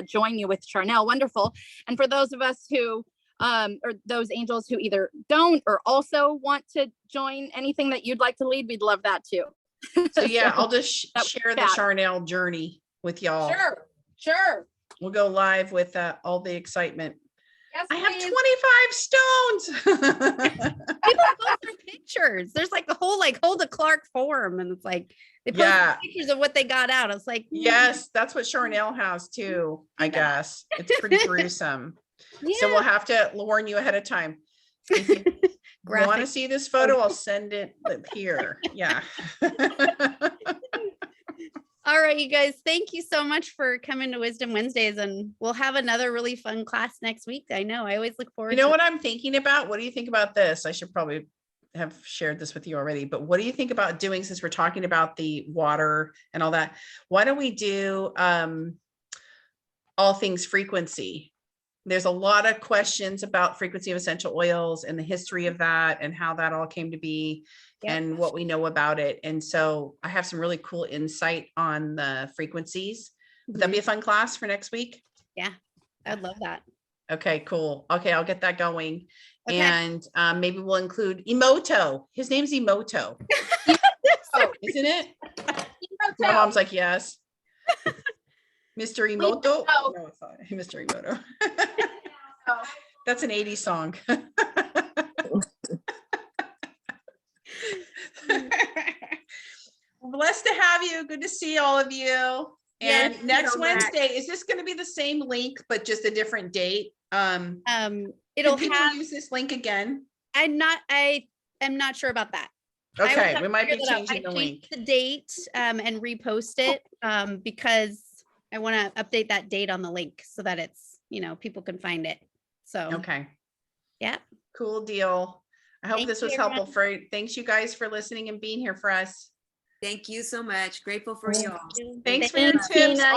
join you with Charnel, wonderful. And for those of us who, or those angels who either don't or also want to join anything that you'd like to lead, we'd love that too. So yeah, I'll just that share the chat. Charnel journey with y'all. Sure. We'll go live with all the excitement. Yes, I have please. 25 stones. People post their pictures. There's the whole Hulda Clark forum, and it's they post Yeah. pictures of what they got out. It's Yes, that's what Charnel has too, I guess. It's pretty gruesome. So we'll have to warn you ahead of time. If you want to Graphic. see this photo, I'll send it here. Yeah. All right, you guys, thank you so much for coming to Wisdom Wednesdays, and we'll have another really fun class next week. I know, I always look forward You know to what I'm thinking about? What do you think about this? I should probably have shared this with you already, but what do you think about doing, since we're talking about the water and all that? Why don't we do all things frequency? There's a lot of questions about frequency of essential oils and the history of that and how that all came to be. Yep. And what we know about it. And so I have some really cool insight on the frequencies. Would that be a fun class for next week? I'd love that. Okay, cool. Okay, I'll get that going. Okay. And maybe we'll include Emoto. His name's Emoto, Oh, isn't it? Emoto. My mom's like, yes. Mr. Emoto? know. No, it's not Mr. Emoto. Oh. That's an 80s song. Blessed to have you. Good to see all of you. And Yes, next so much. Wednesday, is this going to be the same link, but just a different date? It'll Can people have, use this link again? I am not sure about that. I would Okay, have we to might be figure that out. changing the I link. changed the date and repost it because I want to update that date on the link so that it's, people can find it. So, Okay. yeah. Cool deal. I hope Thank this you, was helpful thanks you guys for listening and being here for us. Thank you so much. Grateful for you all. Thanks for your Thanks, tips. Tina.